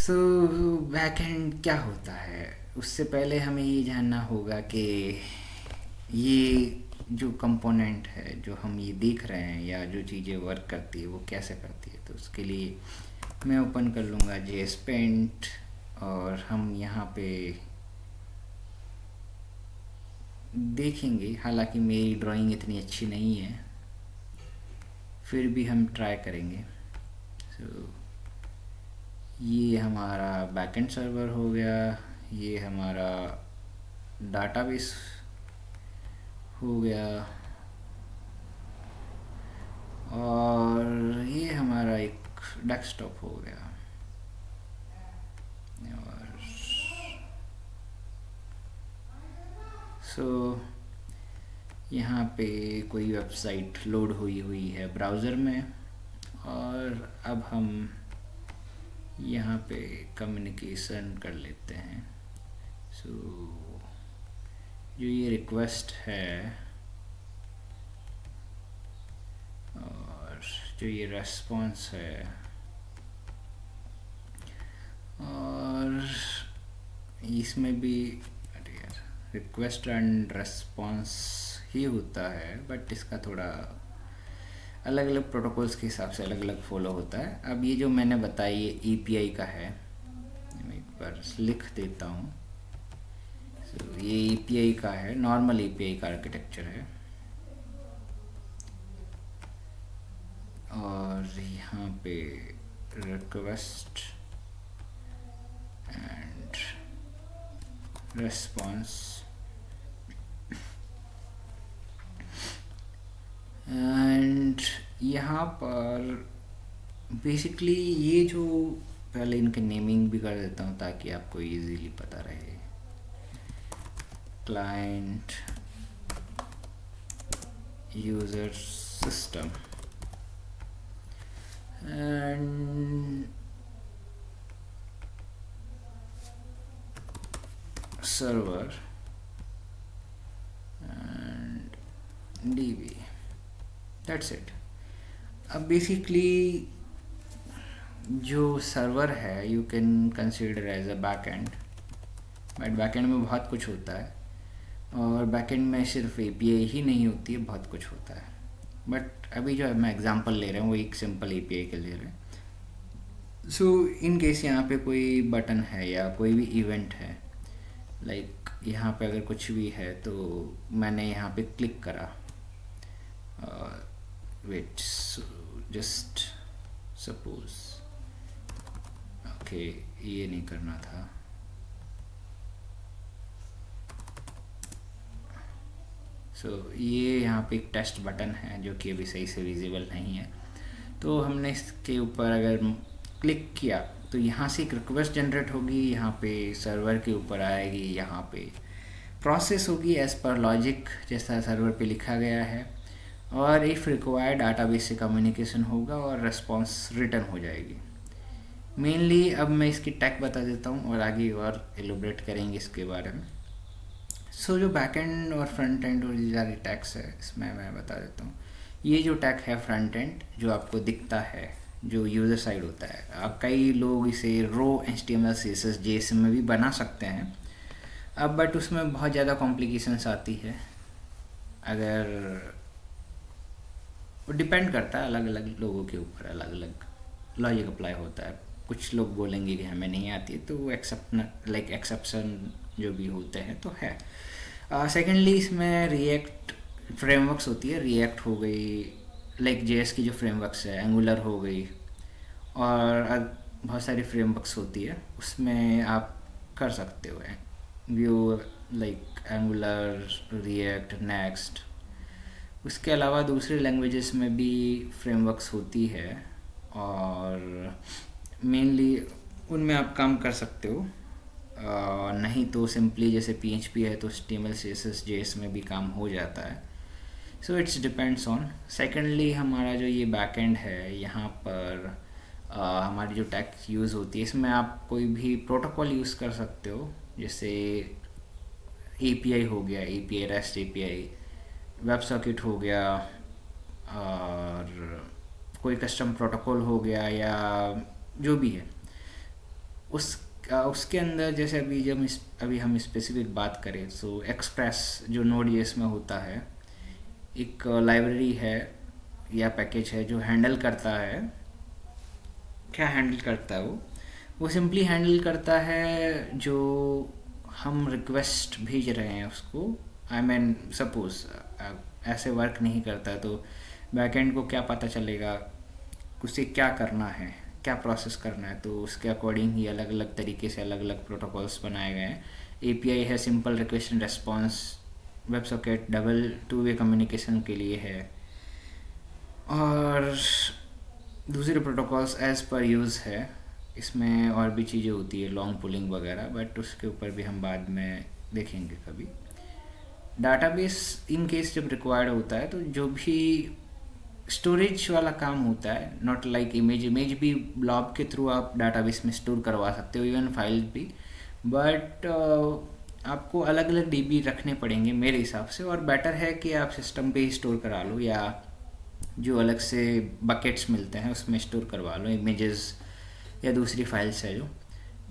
सो backend क्या होता है, उससे पहले हमें ये जानना होगा कि ये जो कंपोनेंट है जो हम ये देख रहे हैं या जो चीज़ें वर्क करती है वो कैसे करती है। तो उसके लिए मैं ओपन कर लूँगा जेएस पेंट और हम यहाँ पे देखेंगे। हालांकि मेरी ड्राइंग इतनी अच्छी नहीं है, फिर भी हम ट्राई करेंगे। सो ये हमारा बैकएंड सर्वर हो गया, ये हमारा डाटाबेस हो गया, और ये हमारा एक डेस्कटॉप हो गया। और सो यहाँ पे कोई वेबसाइट लोड हुई है ब्राउज़र में, और अब हम यहाँ पे कम्युनिकेशन कर लेते हैं। सो जो ये रिक्वेस्ट है और जो ये रेस्पॉन्स है, और इसमें भी अरे यार रिक्वेस्ट एंड रेस्पॉन्स ही होता है, बट इसका थोड़ा अलग अलग प्रोटोकॉल्स के हिसाब से अलग अलग फॉलो होता है। अब ये जो मैंने बताया ये एपीआई का है, मैं एक बार लिख देता हूँ। ये एपीआई का है, नॉर्मल एपीआई का आर्किटेक्चर है। और यहाँ पे रिक्वेस्ट एंड रेस्पॉन्स एंड यहाँ पर बेसिकली ये जो पहले इनके नेमिंग भी कर देता हूँ ताकि आपको इजीली पता रहे। Client user system and server and DB, that's it. अब बेसिकली जो सर्वर है you can consider as a backend, but backend में बहुत कुछ होता है, और बैकएंड में सिर्फ एपीआई ही नहीं होती है, बहुत कुछ होता है। बट अभी जो मैं एग्जांपल ले रहा हूँ वो एक सिंपल एपीआई के ले रहे हैं। सो इन केस यहाँ पे कोई बटन है या कोई भी इवेंट है, लाइक यहाँ पे अगर कुछ भी है तो मैंने यहाँ पे क्लिक करा, वेट जस्ट सपोज, ओके ये नहीं करना था। सो ये यहाँ पे एक टेस्ट बटन है जो कि अभी सही से विजिबल नहीं है, तो हमने इसके ऊपर अगर क्लिक किया तो यहाँ से एक रिक्वेस्ट जनरेट होगी, यहाँ पे सर्वर के ऊपर आएगी, यहाँ पे प्रोसेस होगी एज पर लॉजिक जैसा सर्वर पे लिखा गया है, और इफ़ रिक्वायर्ड डाटाबेस से कम्युनिकेशन होगा और रिस्पॉन्स रिटर्न हो जाएगी। मेनली अब मैं इसकी टैग बता देता हूँ और आगे और एलोबरेट करेंगे इसके बारे में। सो जो बैकएंड और फ्रंट एंड और ये सारे टैग्स है इसमें मैं बता देता हूँ। ये जो टैग है फ्रंट एंड जो आपको दिखता है जो यूज़र साइड होता है, अब कई लोग इसे रो HTML CSS JSON में भी बना सकते हैं अब, बट उसमें बहुत ज़्यादा कॉम्प्लिकेशंस आती है। अगर वो डिपेंड करता है अलग अलग लोगों के ऊपर, अलग अलग लॉजिक अप्लाई होता है। कुछ लोग बोलेंगे कि हमें नहीं आती है, तो वो एक्सेप्शन जो भी होते हैं तो है। सेकेंडली इसमें रिएक्ट फ्रेमवर्क्स होती है, रिएक्ट हो गई, लाइक जेएस की जो फ्रेमवर्क्स है, एंगुलर हो गई, और बहुत सारी फ्रेमवर्क्स होती है, उसमें आप कर सकते हो view like angular, react, next. उसके अलावा दूसरी लैंग्वेजेस में भी फ्रेमवर्क्स होती है, और मेनली उनमें आप काम कर सकते हो। नहीं तो सिंपली जैसे PHP है तो HTML CSS JS में भी काम हो जाता है। So it's depends on. Secondly हमारा जो ये बैकएंड है, यहाँ पर हमारी जो टैग यूज़ होती है इसमें आप कोई भी प्रोटोकॉल यूज़ कर सकते हो, जैसे API हो गया, API REST API, WebSocket हो गया, और कोई कस्टम प्रोटोकॉल हो गया, या जो भी है उसके अंदर जैसे अभी हम स्पेसिफिक बात करें तो एक्सप्रेस जो नोड जेएस में होता है, एक लाइब्रेरी है या पैकेज है जो हैंडल करता है। क्या हैंडल करता है वो सिंपली हैंडल करता है जो हम रिक्वेस्ट भेज रहे हैं उसको। आई मीन सपोज ऐसे वर्क नहीं करता तो बैकएंड को क्या पता चलेगा उसे क्या करना है, क्या प्रोसेस करना है, तो उसके अकॉर्डिंग ही अलग अलग तरीके से अलग अलग प्रोटोकॉल्स बनाए गए हैं। एपीआई है simple request and response, web socket double two way communication के लिए है, और दूसरे प्रोटोकॉल्स एज पर यूज़ है। इसमें और भी चीज़ें होती है, लॉन्ग पुलिंग वगैरह, बट उसके ऊपर भी हम बाद में देखेंगे कभी। डाटाबेस इन केस जब रिक्वायर्ड होता है तो जो भी स्टोरेज वाला काम होता है, नॉट लाइक इमेज भी ब्लॉब के थ्रू आप डाटाबेस में स्टोर करवा सकते हो, इवन फाइल्स भी, बट आपको अलग अलग डीबी रखने पड़ेंगे मेरे हिसाब से, और बेटर है कि आप सिस्टम पे ही स्टोर करा लो या जो अलग से बकेट्स मिलते हैं उसमें स्टोर करवा लो इमेजेस या दूसरी फाइल्स है। जो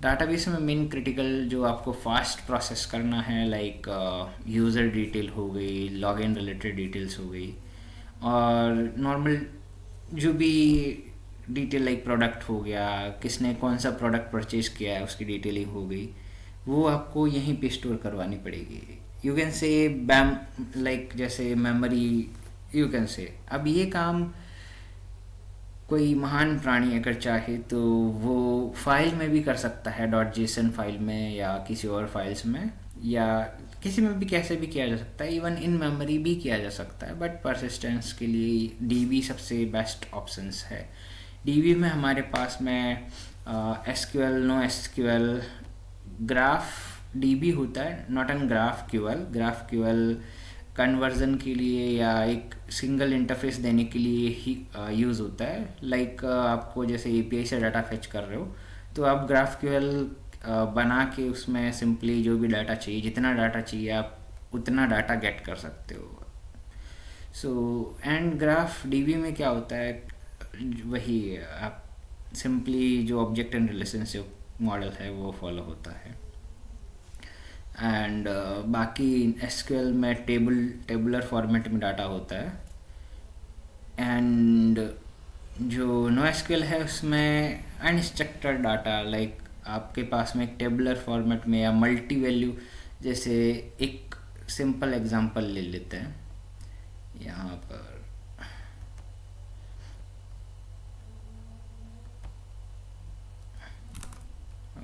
डाटाबेस में मेन क्रिटिकल जो आपको फास्ट प्रोसेस करना है, लाइक यूज़र डिटेल हो गई, लॉगिन रिलेटेड डिटेल्स हो गई, और नॉर्मल जो भी डिटेल लाइक प्रोडक्ट हो गया, किसने कौन सा प्रोडक्ट परचेज किया है उसकी डिटेलिंग हो गई, वो आपको यहीं पे स्टोर करवानी पड़ेगी। यू कैन से बैम लाइक जैसे मेमोरी, यू कैन से अब ये काम कोई महान प्राणी अगर चाहे तो वो फाइल में भी कर सकता है, .json फाइल में या किसी और फाइल्स में, या किसी में भी कैसे भी किया जा सकता है, इवन इन मेमोरी भी किया जा सकता है, बट परसिस्टेंस के लिए डीबी सबसे बेस्ट ऑप्शंस है। डीबी में हमारे पास में SQL, no SQL, graph DB होता है, not an graph QL. Graph QL conversion के लिए या एक सिंगल इंटरफेस देने के लिए ही यूज़ होता है। लाइक आपको जैसे एपीआई से डाटा फेच कर रहे हो तो आप ग्राफ क्यूएल बना के उसमें सिंपली जो भी डाटा चाहिए, जितना डाटा चाहिए आप उतना डाटा गेट कर सकते हो। सो एंड ग्राफ डीबी में क्या होता है, वही आप सिंपली जो ऑब्जेक्ट एंड रिलेशनशिप मॉडल है वो फॉलो होता है। एंड बाकी एसक्यूएल में टेबुलर फॉर्मेट में डाटा होता है, एंड जो नो एसक्यूएल है उसमें अनस्ट्रक्चर्ड डाटा, लाइक आपके पास में एक टेबुलर फॉर्मेट में या मल्टी वैल्यू, जैसे एक सिंपल एग्जांपल ले लेते हैं यहाँ पर।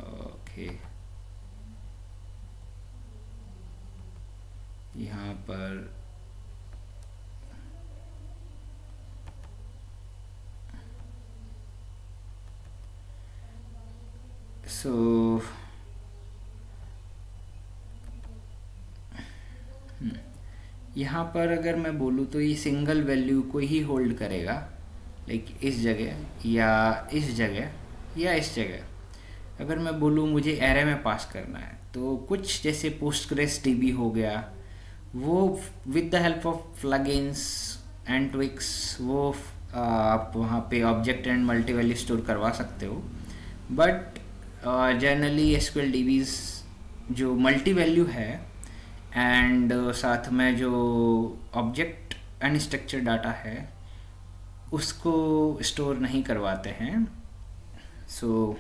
ओके, यहाँ पर सो यहाँ पर अगर मैं बोलूँ तो ये सिंगल वैल्यू को ही होल्ड करेगा, लाइक इस जगह या इस जगह या इस जगह। अगर मैं बोलूँ मुझे एरे में पास करना है तो कुछ जैसे पोस्टग्रेस डीबी हो गया, वो with the help of plugins and tweaks वो आप वहाँ पे object and multi value store करवा सकते हो। बट जनरली एसक्यूएल डीबीज जो मल्टी वैल्यू है एंड साथ में जो ऑब्जेक्ट अनस्ट्रक्चर्ड डाटा है उसको स्टोर नहीं करवाते हैं। सो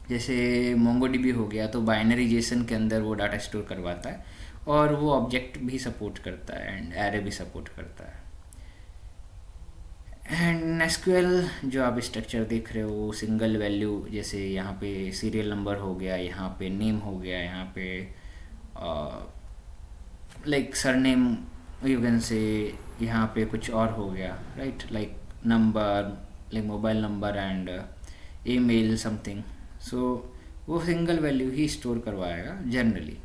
जैसे मोंगोडीबी हो गया तो बाइनरी जेसन के अंदर वो डाटा स्टोर करवाता है, और वो ऑब्जेक्ट भी सपोर्ट करता है एंड एरे भी सपोर्ट करता है। एंड एसक्यूएल जो आप स्ट्रक्चर देख रहे हो सिंगल वैल्यू, जैसे यहाँ पे सीरियल नंबर हो गया, यहाँ पे नेम हो गया, यहाँ पे like surname, you can say यहाँ पे कुछ और हो गया, right, like number, like mobile number and email something. So वो सिंगल वैल्यू ही स्टोर करवाएगा generally.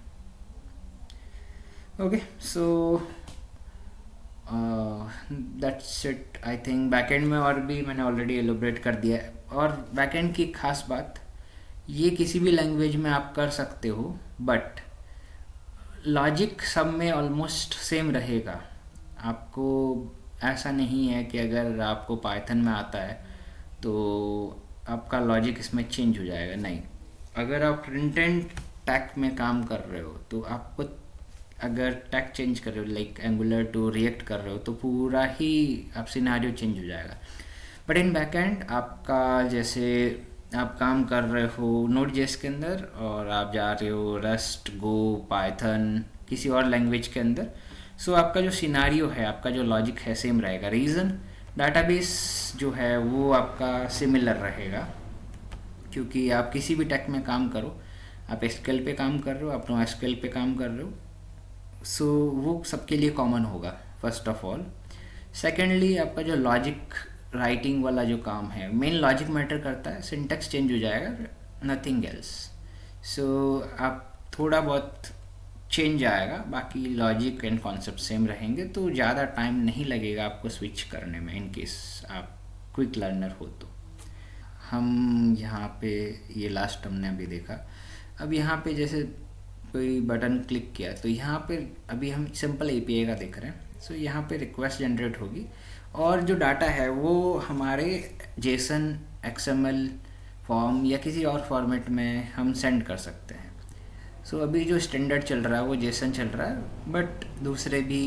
Okay, so that's it I think. Backend में और भी मैंने ऑलरेडी एलोबरेट कर दिया है, और बैकएंड की खास बात ये किसी भी लैंग्वेज में आप कर सकते हो, बट लॉजिक सब में ऑलमोस्ट सेम रहेगा। आपको ऐसा नहीं है कि अगर आपको पाइथन में आता है तो आपका लॉजिक इसमें चेंज हो जाएगा, नहीं। अगर आप फ्रंट एंड टैग में काम कर रहे हो तो आपको, अगर टैग चेंज कर रहे हो लाइक एंगुलर टू रिएक्ट कर रहे हो तो पूरा ही आप सिनारियो चेंज हो जाएगा। बट इन बैक एंड आपका, जैसे आप काम कर रहे हो नोड जेएस के अंदर और आप जा रहे हो रस्ट, गो, पाइथन, किसी और लैंग्वेज के अंदर, सो आपका जो सिनारियो है, आपका जो लॉजिक है सेम रहेगा। रीज़न, डाटाबेस जो है वो आपका सिमिलर रहेगा, क्योंकि आप किसी भी टेक में काम करो, आप एसक्यूएल पे काम कर रहे हो, आप नो एसक्यूएल पे काम कर रहे हो, सो वो सबके लिए कॉमन होगा फर्स्ट ऑफ ऑल। सेकेंडली, आपका जो लॉजिक राइटिंग वाला जो काम है, मेन लॉजिक मैटर करता है, सिंटेक्स चेंज हो जाएगा, नथिंग एल्स। सो आप थोड़ा बहुत चेंज आएगा, बाकी लॉजिक एंड कॉन्सेप्ट सेम रहेंगे, तो ज़्यादा टाइम नहीं लगेगा आपको स्विच करने में, इन केस आप क्विक लर्नर हो तो। हम यहाँ पे ये लास्ट हमने अभी देखा। अब यहाँ पे जैसे कोई बटन क्लिक किया तो यहाँ पे अभी हम सिंपल एपीआई का देख रहे हैं। सो यहाँ पे रिक्वेस्ट जनरेट होगी और जो डाटा है वो हमारे जेसन, एक्सएमएल फॉर्म या किसी और फॉर्मेट में हम सेंड कर सकते हैं। सो अभी जो स्टैंडर्ड चल रहा है वो जेसन चल रहा है, बट दूसरे भी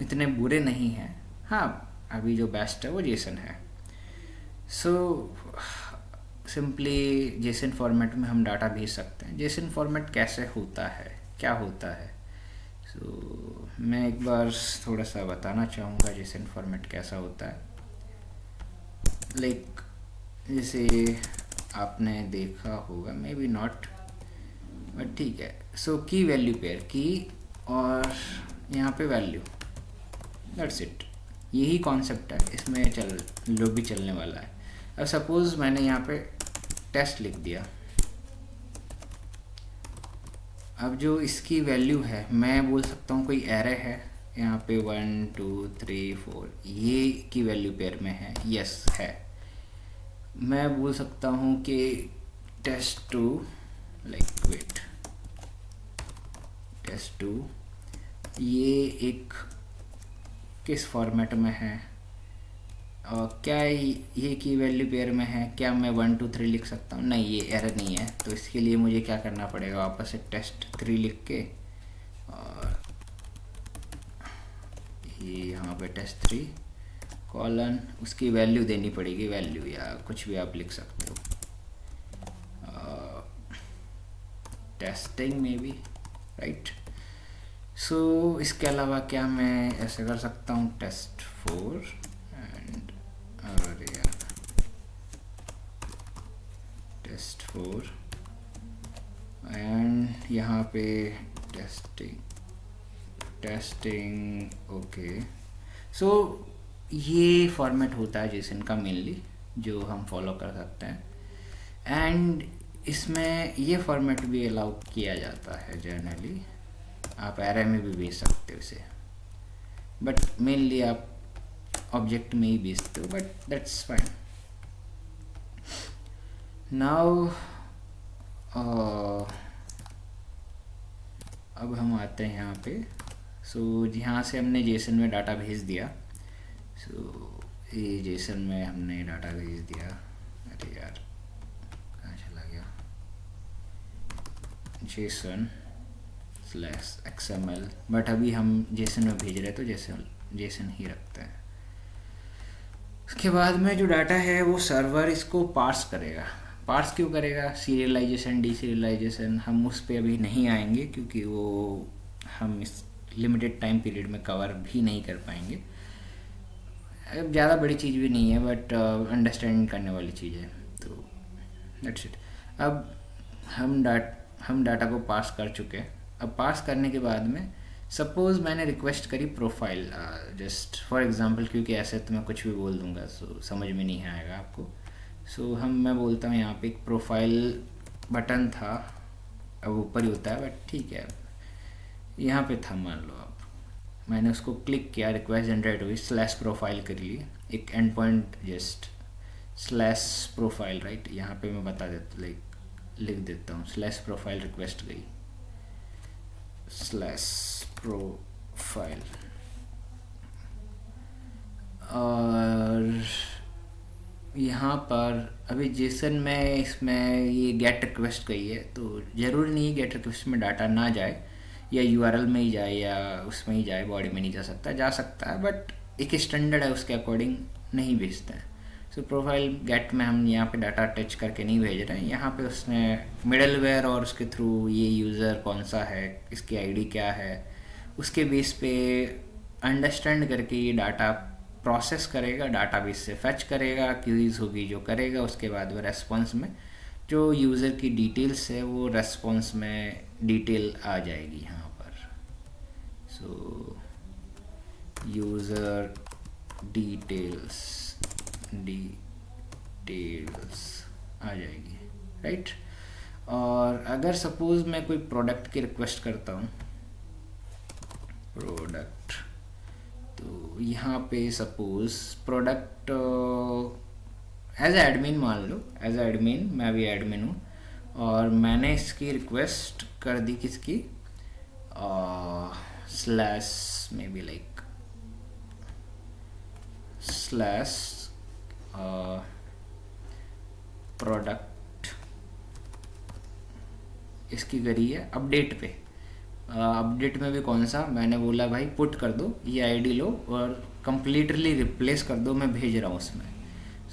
इतने बुरे नहीं हैं। हाँ, अभी जो बेस्ट है वो जेसन है। सो सिंपली जेसन फॉर्मेट में हम डाटा भेज सकते हैं। जेसन फॉर्मेट कैसे होता है, क्या होता है, सो मैं एक बार थोड़ा सा बताना चाहूँगा जेसन फॉर्मेट कैसा होता है। लाइक जैसे आपने देखा होगा, मे बी नॉट, बट ठीक है। सो की वैल्यू पेयर, की और यहाँ पे वैल्यू, दैट्स इट। यही कॉन्सेप्ट है, इसमें लोग भी चलने वाला है। अब सपोज मैंने यहाँ पे टेस्ट लिख दिया, अब जो इसकी वैल्यू है, मैं बोल सकता हूँ कोई एरे है यहाँ पे 1 2 3 4, ये की वैल्यू पेयर में है, यस है। मैं बोल सकता हूँ कि टेस्ट 2, लाइक वेट, टेस्ट 2 ये एक किस फॉर्मेट में है, और क्या ये की वैल्यू पेयर में है, क्या मैं 1 2 3 लिख सकता हूँ? नहीं, ये एरर नहीं है। तो इसके लिए मुझे क्या करना पड़ेगा, वापस से टेस्ट 3 लिख के और ये यहाँ पे टेस्ट 3 कॉलन, उसकी वैल्यू देनी पड़ेगी, वैल्यू या कुछ भी आप लिख सकते हो, टेस्टिंग मे बी, राइट। सो इसके अलावा क्या मैं ऐसे कर सकता हूँ, टेस्ट 4 एंड टेस्ट 4 एंड यहाँ पे टेस्टिंग ओके। सो ये फॉर्मेट होता है जेसन का मेनली, जो हम फॉलो कर सकते हैं। एंड इसमें ये फॉर्मेट भी अलाउ किया जाता है जनरली, आप एरे में भी भेज सकते हो इसे, बट मेनली आप ऑब्जेक्ट में ही भेजते हो, बट दैट्स फाइन। नाउ अब हम आते हैं यहाँ पे। सो यहाँ से हमने जेसन में डाटा भेज दिया। सो ये जेसन में हमने डाटा भेज दिया, अरे यार कहाँ चला गया, जेसन स्लैश एक्सएमएल, बट अभी हम जेसन में भेज रहे हैं तो जेसन ही रखते हैं। उसके बाद में जो डाटा है वो सर्वर इसको पार्स करेगा। पार्स क्यों करेगा, सीरियलाइजेशन, डीसीरियलाइजेशन, हम उस पर अभी नहीं आएंगे क्योंकि वो हम इस लिमिटेड टाइम पीरियड में कवर भी नहीं कर पाएंगे। अब ज़्यादा बड़ी चीज़ भी नहीं है, बट अंडरस्टैंड करने वाली चीज़ है, तो दैट्स इट। अब हम डाटा को पास कर चुके हैं। अब पास करने के बाद में सपोज़ मैंने रिक्वेस्ट करी प्रोफाइल, जस्ट फॉर एग्जांपल, क्योंकि ऐसे तो मैं कुछ भी बोल दूंगा सो समझ में नहीं आएगा आपको। सो मैं बोलता हूँ यहाँ पे एक प्रोफाइल बटन था, अब ऊपर ही होता है बट ठीक है, यहाँ पे था मान लो। आप मैंने उसको क्लिक किया, रिक्वेस्ट जनरेट हुई, स्लैश प्रोफाइल कर लिए, एक and point just slash profile, right. यहाँ पे मैं बता देता, लाइक लिख देता हूँ, स्लैश प्रोफाइल रिक्वेस्ट गई, स्लैश प्रोफाइल, और यहाँ पर अभी जेसन में इसमें ये गेट रिक्वेस्ट गई है, तो ज़रूरी नहीं है गेट रिक्वेस्ट में डाटा ना जाए या यूआरएल में ही जाए या उसमें ही जाए, बॉडी में नहीं जा सकता है, बट एक स्टैंडर्ड है उसके अकॉर्डिंग नहीं भेजते हैं। सो प्रोफाइल गेट में हम यहाँ पे डाटा अटैच करके नहीं भेज रहे हैं, यहाँ पे उसने मिडलवेयर और उसके थ्रू ये यूज़र कौन सा है, इसकी आईडी क्या है, उसके बेस पे अंडरस्टैंड करके ये डाटा प्रोसेस करेगा, डाटाबेस से फैच करेगा, क्यूरीज होगी जो करेगा, उसके बाद वो रेस्पॉन्स में जो यूज़र की डिटेल्स है वो रेस्पॉन्स में डिटेल आ जाएगी यहाँ पर। सो यूज़र डिटेल्स आ जाएगी, राइट। और अगर सपोज मैं कोई प्रोडक्ट की रिक्वेस्ट करता हूँ, प्रोडक्ट, तो यहाँ पे सपोज प्रोडक्ट एज एडमिन मान लो, एज एडमिन मैं भी एडमिन हूँ और मैंने इसकी रिक्वेस्ट कर दी किसकी, slash may be like slash product इसकी करी है अपडेट पे। अपडेट में भी कौन सा, मैंने बोला भाई पुट कर दो, ये आईडी लो और कंप्लीटली रिप्लेस कर दो, मैं भेज रहा हूँ उसमें।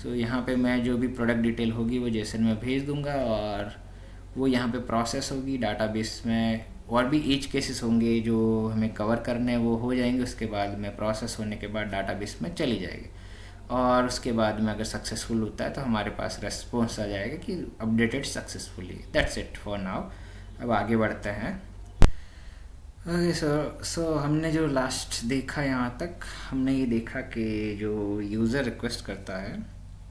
सो यहाँ पे मैं जो भी प्रोडक्ट डिटेल होगी वो जेसन में भेज दूंगा और वो यहाँ पे प्रोसेस होगी डाटाबेस में, और भी एज केसेस होंगे जो हमें कवर करने हैं वो हो जाएंगे, उसके बाद में प्रोसेस होने के बाद डाटाबेस में चली जाएगी और उसके बाद में अगर सक्सेसफुल होता है तो हमारे पास रेस्पॉन्स आ जाएगा कि updated successfully. That's it for now. अब आगे बढ़ते हैं। ओके सो हमने जो लास्ट देखा यहाँ तक, हमने ये देखा कि जो यूज़र रिक्वेस्ट करता है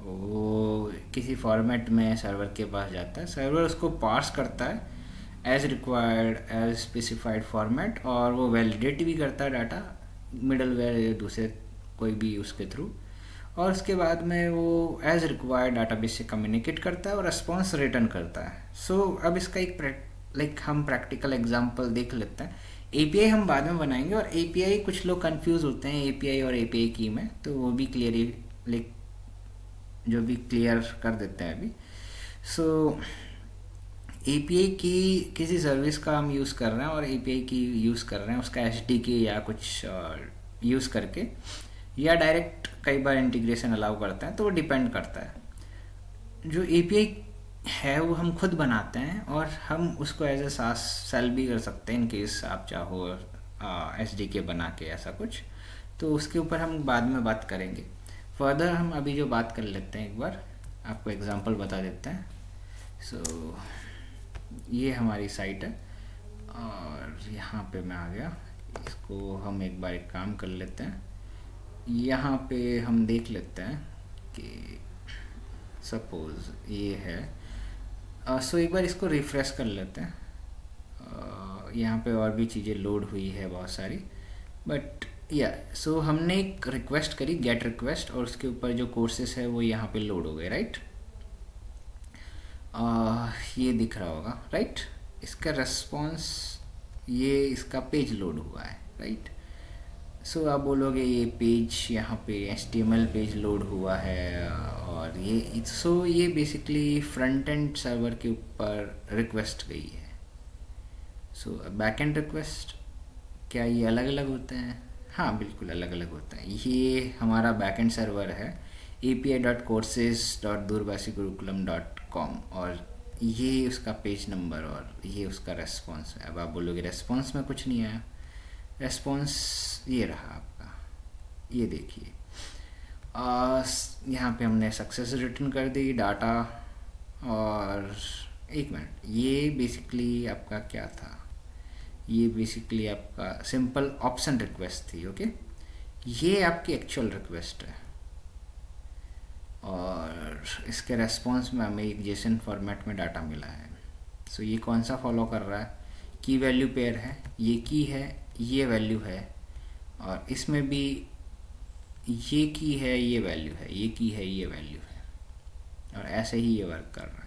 वो किसी फॉर्मेट में सर्वर के पास जाता है, सर्वर उसको पार्स करता है as required as specified format और वो वैलिडेट भी करता है डाटा मिडलवेयर या दूसरे कोई भी उसके थ्रू, और उसके बाद में वो एज रिक्वायर्ड डाटाबेस से कम्युनिकेट करता है और रिस्पॉन्स रिटर्न करता है। सो अब इसका एक हम प्रैक्टिकल एग्जांपल देख लेते हैं। एपीआई हम बाद में बनाएंगे और एपीआई कुछ लोग कंफ्यूज होते हैं एपीआई और एपीआई की में, तो वो भी जो भी क्लियर कर देते हैं अभी। सो एपीआई की किसी सर्विस का हम यूज़ कर रहे हैं और एपीआई की यूज़ कर रहे हैं उसका एचडीके या कुछ यूज़ करके, या डायरेक्ट कई बार इंटीग्रेशन अलाउ करता है, तो वो डिपेंड करता है। जो एपीआई है वो हम खुद बनाते हैं और हम उसको एज ए सास सेल भी कर सकते हैं इन केस आप चाहो एसडीके बना के ऐसा कुछ, तो उसके ऊपर हम बाद में बात करेंगे। फर्दर हम अभी जो बात कर लेते हैं, एक बार आपको एग्जांपल बता देते हैं। सो ये हमारी साइट है और यहाँ पे मैं आ गया, इसको हम एक बार एक काम कर लेते हैं। यहाँ पे हम देख लेते हैं कि सपोज ये है, सो एक बार इसको रिफ़्रेश कर लेते हैं। यहाँ पे और भी चीज़ें लोड हुई है बहुत सारी, बट सो हमने एक रिक्वेस्ट करी गेट रिक्वेस्ट और उसके ऊपर जो कोर्सेस है वो यहाँ पे लोड हो गए, राइट। ये दिख रहा होगा, राइट। इसका रेस्पॉन्स, ये इसका पेज लोड हुआ है, राइट। सो आप बोलोगे ये पेज यहाँ पे HTML पेज लोड हुआ है और ये बेसिकली फ्रंट एंड सर्वर के ऊपर रिक्वेस्ट गई है। सो बैक एंड रिक्वेस्ट, क्या ये अलग अलग होते हैं? हाँ, बिल्कुल अलग अलग होता है। ये हमारा बैक एंड सर्वर है api.courses.durvasigurukulam.com और ये उसका पेज नंबर और ये उसका रेस्पॉन्स है। अब आप बोलोगे रेस्पॉन्स में कुछ नहीं आया, रेस्पॉन्स ये रहा आपका, ये देखिए। यहाँ पे हमने सक्सेस रिटर्न कर दी डाटा, और एक मिनट, ये बेसिकली आपका क्या था, ये बेसिकली आपका सिंपल ऑप्शन रिक्वेस्ट थी, ओके। ये आपकी एक्चुअल रिक्वेस्ट है और इसके रेस्पॉन्स में हमें एक जेसन फॉर्मेट में डाटा मिला है। सो ये कौन सा फॉलो कर रहा है, की वैल्यू पेयर है, ये की है, ये वैल्यू है, और इसमें भी ये की है, ये वैल्यू है, ये की है, ये वैल्यू है, और ऐसे ही ये वर्क कर रहा है।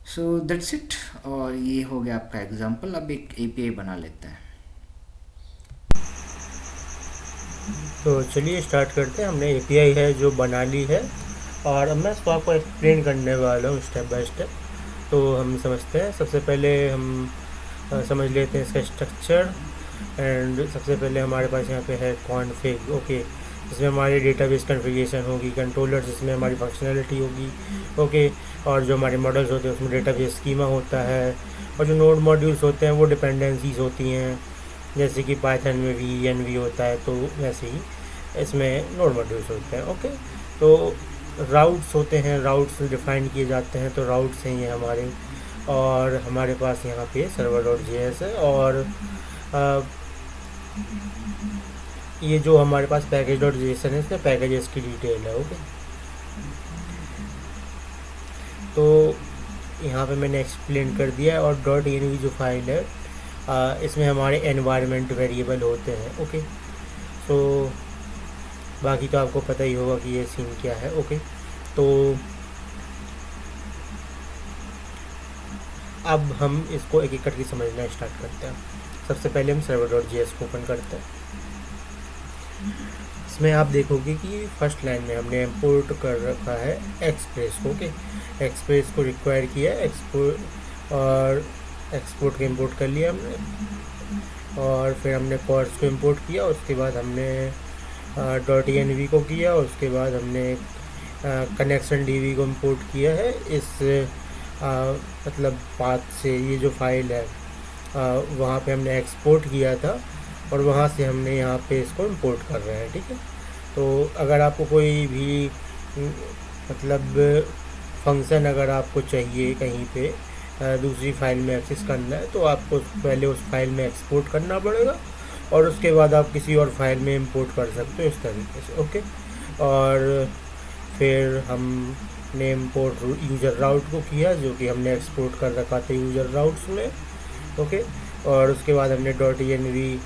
सो दैट्स इट। और ये हो गया आपका एग्जांपल। अब एक एपीआई बना लेते हैं। तो चलिए स्टार्ट करते हैं। हमने एपीआई है जो बना ली है और अब मैं इसको आपको एक्सप्लेन करने वाला हूँ स्टेप बाय स्टेप। तो हम समझते हैं। सबसे पहले हम समझ लेते हैं इसका स्ट्रक्चर। एंड सबसे पहले हमारे पास यहाँ पे है कॉन्फ़िग, ओके, जिसमें हमारी डेटाबेस कॉन्फ़िगरेशन होगी, कंट्रोलर जिसमें हमारी फंक्शनैलिटी होगी, ओके, और जो हमारे मॉडल्स होते हैं उसमें डेटाबेस स्कीमा होता है, और जो नोड मॉड्यूल्स होते हैं वो डिपेंडेंसीज होती हैं, जैसे कि पाइथन में वी एन वी होता है, तो वैसे ही इसमें नोड मॉड्यूल्स होते हैं, ओके। तो राउट्स होते हैं, राउट्स डिफाइन किए जाते हैं, तो राउट्स हैं ये हमारे। और हमारे पास यहाँ पे सर्वर डॉट जे एस है, और ये जो हमारे पास पैकेज डॉट जेसन है इसमें पैकेजेस की डिटेल है, ओके। तो यहाँ पे मैंने एक्सप्लेन कर दिया है। और डॉट एन जो फाइल है इसमें हमारे एनवायरनमेंट वेरिएबल होते हैं, ओके। तो बाकी तो आपको पता ही होगा कि ये सीन क्या है, ओके। तो अब हम इसको एक एक करके समझना स्टार्ट करते हैं। सबसे पहले हम सर्वर डॉट जे एस को ओपन करते हैं। इसमें आप देखोगे कि फर्स्ट लाइन में हमने इंपोर्ट कर रखा है एक्सप्रेस को, ओके। एक्सप्रेस को रिक्वायर किया है, एक्सपोर्ट और एक्सपोर्ट को इंपोर्ट कर लिया हमने। और फिर हमने कॉर्स को इंपोर्ट किया, उसके बाद हमने डॉट एन वी को किया, उसके बाद हमने कनेक्शन डी वी को इंपोर्ट किया है इस मतलब पाथ से। ये जो फाइल है वहाँ पे हमने एक्सपोर्ट किया था, और वहाँ से हमने यहाँ पे इसको इंपोर्ट कर रहे हैं, ठीक है। तो अगर आपको कोई भी मतलब फंक्शन अगर आपको चाहिए कहीं पे दूसरी फाइल में एक्सेस करना है, तो आपको पहले उस फाइल में एक्सपोर्ट करना पड़ेगा, और उसके बाद आप किसी और फाइल में इंपोर्ट कर सकते हो इस तरीके से, ओके। और फिर हमने इंपोर्ट यूज़र राउट को किया, जो कि हमने एक्सपोर्ट कर रखा था यूज़र राउट्स में, ओके। और उसके बाद हमने dot N V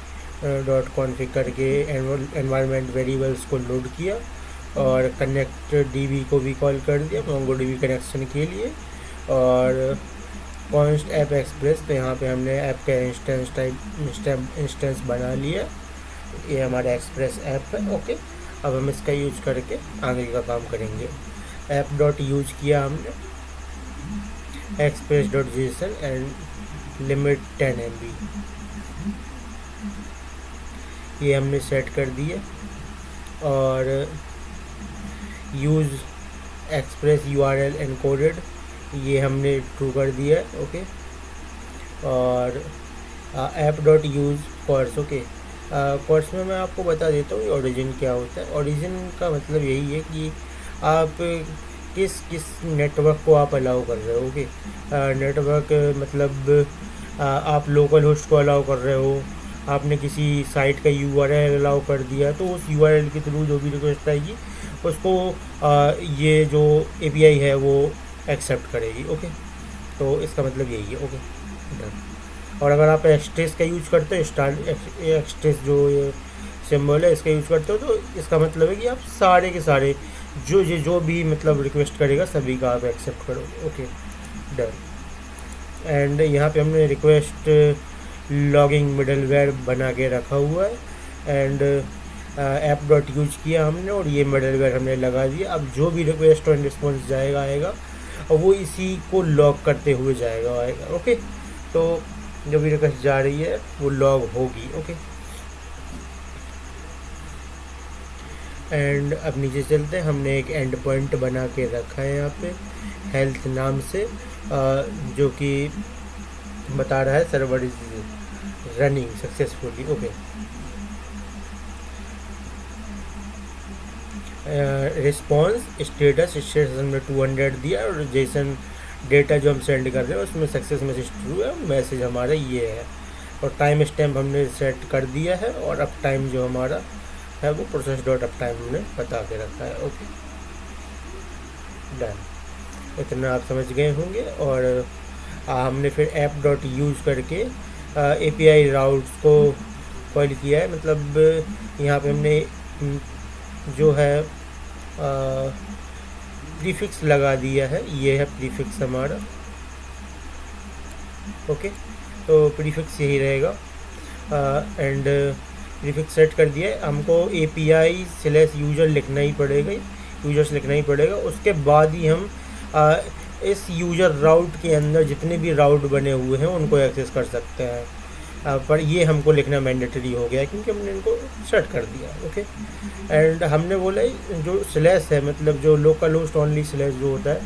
dot config करके एनवायरनमेंट वेरिएबल्स को लोड किया, और कनेक्ट डीबी को भी कॉल कर दिया मोंगो डीबी कनेक्शन के लिए। और कॉन्स्ट ऐप एक्सप्रेस, तो यहाँ पे हमने ऐप का इंस्टेंस बना लिया। ये हमारा एक्सप्रेस ऐप है, ओके। अब हम इसका यूज करके आगे का काम करेंगे। ऐप डॉट यूज किया हमने express dot JSON and limit 10 MB, ये हमने सेट कर दिया। और यूज़ एक्सप्रेस यूआरएल एनकोडेड, ये हमने ट्रू कर दिया, ओके। और app dot use cors, okay. Cors में मैं आपको बता देता हूँ ओरिजिन क्या होता है। ओरिजिन का मतलब यही है कि आप किस किस नेटवर्क को आप अलाउ कर रहे हो, ओके। नेटवर्क मतलब आप लोकल होस्ट को अलाउ कर रहे हो, आपने किसी साइट का यूआरएल अलाउ कर दिया, तो उस यूआरएल के थ्रू जो भी रिक्वेस्ट आएगी उसको ये जो एपीआई है वो एक्सेप्ट करेगी, ओके। तो इसका मतलब यही है, ओके, डन। और अगर आप एक्सट्रेस का यूज करते हो, एक्सट्रेस जो ये सिंबल है इसका यूज करते हो, तो इसका मतलब है कि आप सारे के सारे जो भी मतलब रिक्वेस्ट करेगा सभी का आप एक्सेप्ट करोगे, ओके, डन। एंड यहाँ पे हमने रिक्वेस्ट लॉगिंग मिडलवेयर बना के रखा हुआ है। एंड ऐप डॉट यूज किया हमने, और ये मिडलवेयर हमने लगा दिया। अब जो भी रिक्वेस्ट और रिस्पॉन्स जाएगा आएगा, और वो इसी को लॉग करते हुए जाएगा आएगा, ओके। तो जो भी रिक्वेस्ट जा रही है वो लॉग होगी, ओके। एंड अब नीचे चलते हैं। हमने एक एंड पॉइंट बना के रखा है यहाँ पे हेल्थ नाम से, जो कि बता रहा है server is running successfully, okay. Response status में 200 दिया, और जेसन डेटा जो हम सेंड कर रहे हैं उसमें सक्सेस मैसेज ट्रू है, मैसेज हमारा ये है। और टाइम स्टैम्प हमने सेट कर दिया है, और अप टाइम जो हमारा है वो प्रोसेस डॉट अप टाइम हमने बता के रखा है, ओके, डन। इतना आप समझ गए होंगे। और हमने फिर ऐप डॉट यूज़ करके एपीआई राउट्स को कॉल किया है। मतलब यहाँ पे हमने जो है प्रीफिक्स लगा दिया है, ये है प्रीफिक्स हमारा, ओके। तो प्रीफिक्स यही रहेगा। एंड प्रीफिक्स सेट कर दिया है। हमको API/यूज़र लिखना ही पड़ेगा, यूजर्स लिखना ही पड़ेगा। उसके बाद ही हम इस यूज़र राउट के अंदर जितने भी राउट बने हुए हैं उनको एक्सेस कर सकते हैं। पर ये हमको लिखना मैंडेटरी हो गया क्योंकि हमने इनको सेट कर दिया। ओके, एंड हमने बोला जो स्लैश है, मतलब जो लोकल होस्ट ओनली स्लैश जो होता है,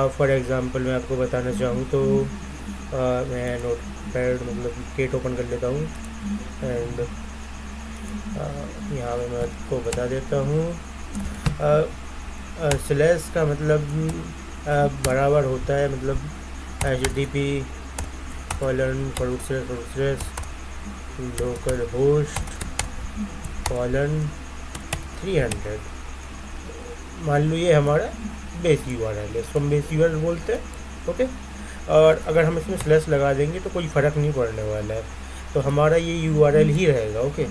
फॉर एग्जांपल मैं आपको बताना चाहूँ तो मैं नोट पैड मतलब केट ओपन कर लेता हूँ एंड यहाँ पे मैं आपको बता देता हूँ। स्लैश का मतलब बराबर होता है, मतलब HTTP :// लोकल होस्ट 300। मान लो ये हमारा बेस URL है, इसको हम बेस URL बोलते हैं। ओके, और अगर हम इसमें स्लैश लगा देंगे तो कोई फ़र्क नहीं पड़ने वाला है, तो हमारा ये URL ही रहेगा। ओके,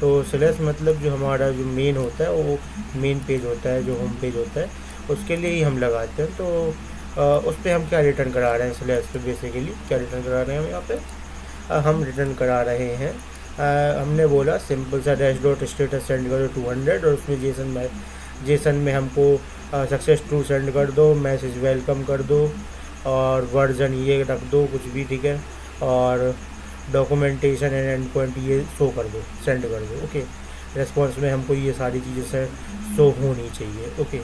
तो स्लैश मतलब जो हमारा जो मेन होता है वो मेन पेज होता है, जो होम पेज होता है उसके लिए ही हम लगाते हैं। तो उस पर हम क्या रिटर्न करा रहे हैं, स्लैश पे बेसिकली क्या रिटर्न करा रहे हैं हम यहाँ पे, हम रिटर्न करा रहे हैं हमने बोला सिंपल सा डैश डॉट स्टेटस सेंड करो 200 और उसमें जेसन में हमको सक्सेस टू सेंड कर दो, मैसेज वेलकम कर दो और वर्जन ये रख दो कुछ भी, ठीक है, और डॉक्यूमेंटेशन एंड एंड पॉइंट ये शो कर दो, सेंड कर दो। ओके, रेस्पॉन्स में हमको ये सारी चीज़ें से शो होनी चाहिए। ओके,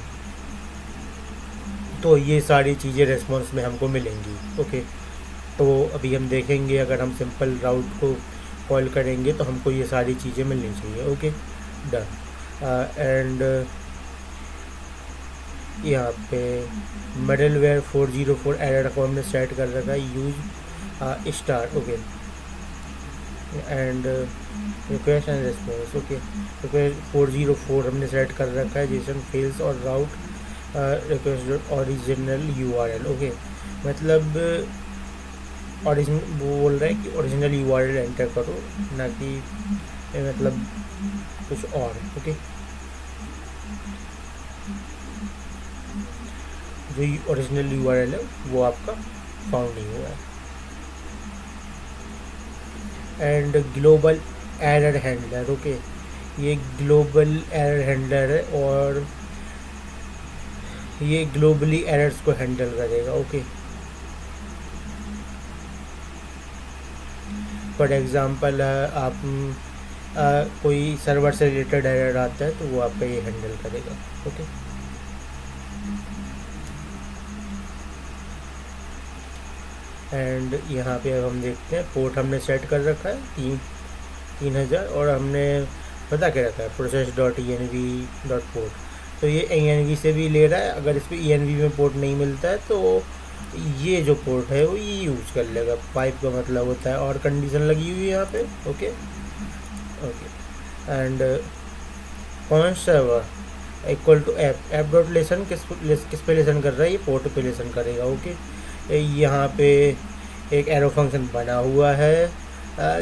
तो ये सारी चीज़ें रेस्पॉन्स में हमको मिलेंगी। ओके, तो अभी हम देखेंगे अगर हम सिंपल राउट को कॉल करेंगे तो हमको ये सारी चीज़ें मिलनी चाहिए। Okay, done. एंड यहाँ पे मिडलवेयर 404 एरर को हमने सेट कर रखा है, use star. Okay, and request and response. Okay, request 404 हमने सेट कर रखा है, जेसन फेल्स और राउट रिक्वेस्ट ओरिजिनल URL। ओके, मतलब ओरिजिनल वो बोल रहा है कि ओरिजिनल URL एंटर करो, ना कि मतलब कुछ और। ओके, जो ओरिजिनल URL है वो आपका फाउंड नहीं हुआ है। And global error handler. Okay, ये ग्लोबल एरर हैंडलर है और ये ग्लोबली एरर्स को हैंडल करेगा। ओके, फॉर एग्ज़ाम्पल आप कोई सर्वर से रिलेटेड एरर आता है तो वो आपका ये हैंडल करेगा। ओके, एंड यहाँ पे अब हम देखते हैं पोर्ट हमने सेट कर रखा है 3000 और हमने पता क्या रखा है process.env.port। तो ये env से भी ले रहा है, अगर इस पर env में पोर्ट नहीं मिलता है तो ये जो पोर्ट है वो ये यूज़ कर लेगा। पाइप का मतलब होता है और कंडीशन लगी हुई है यहाँ पे। Okay, okay, and const server equal to app dot listen किस पे लेसन कर रहा है, ये पोर्ट पे लेसन करेगा। ओके, यहाँ पे एक एरो फंक्शन बना हुआ है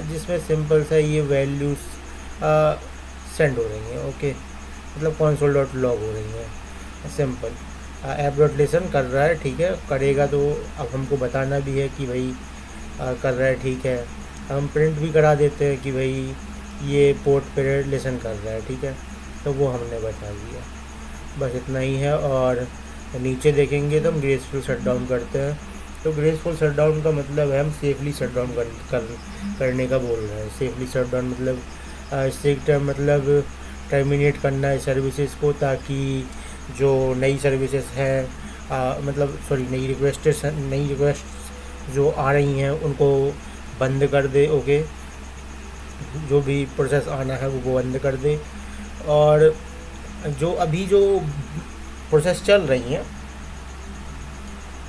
जिसमें सिंपल सा ये वैल्यूज सेंड हो रही हैं। ओके, मतलब console.log हो रही हैं। सिंपल ऐप डॉट लेसन कर रहा है, ठीक है, करेगा तो अब हमको बताना भी है कि भाई कर रहा है, ठीक है। हम प्रिंट भी करा देते हैं कि भाई ये पोर्ट पे लेसन कर रहा है, ठीक है, तो वो हमने बता दिया। बस इतना ही है। और नीचे देखेंगे तो हम ग्रेसफुल शटडाउन करते हैं। तो ग्रेसफुल शटडाउन का मतलब है हम सेफली शटडाउन करने का बोल रहे हैं। सेफली शटडाउन मतलब स्ट्रिक्ट मतलब टर्मिनेट करना है सर्विसेज को, ताकि जो नई सर्विसेज हैं मतलब सॉरी नई रिक्वेस्ट जो आ रही हैं उनको बंद कर दे। ओके, जो भी प्रोसेस आना है वो बंद कर दे, और जो अभी जो प्रोसेस चल रही हैं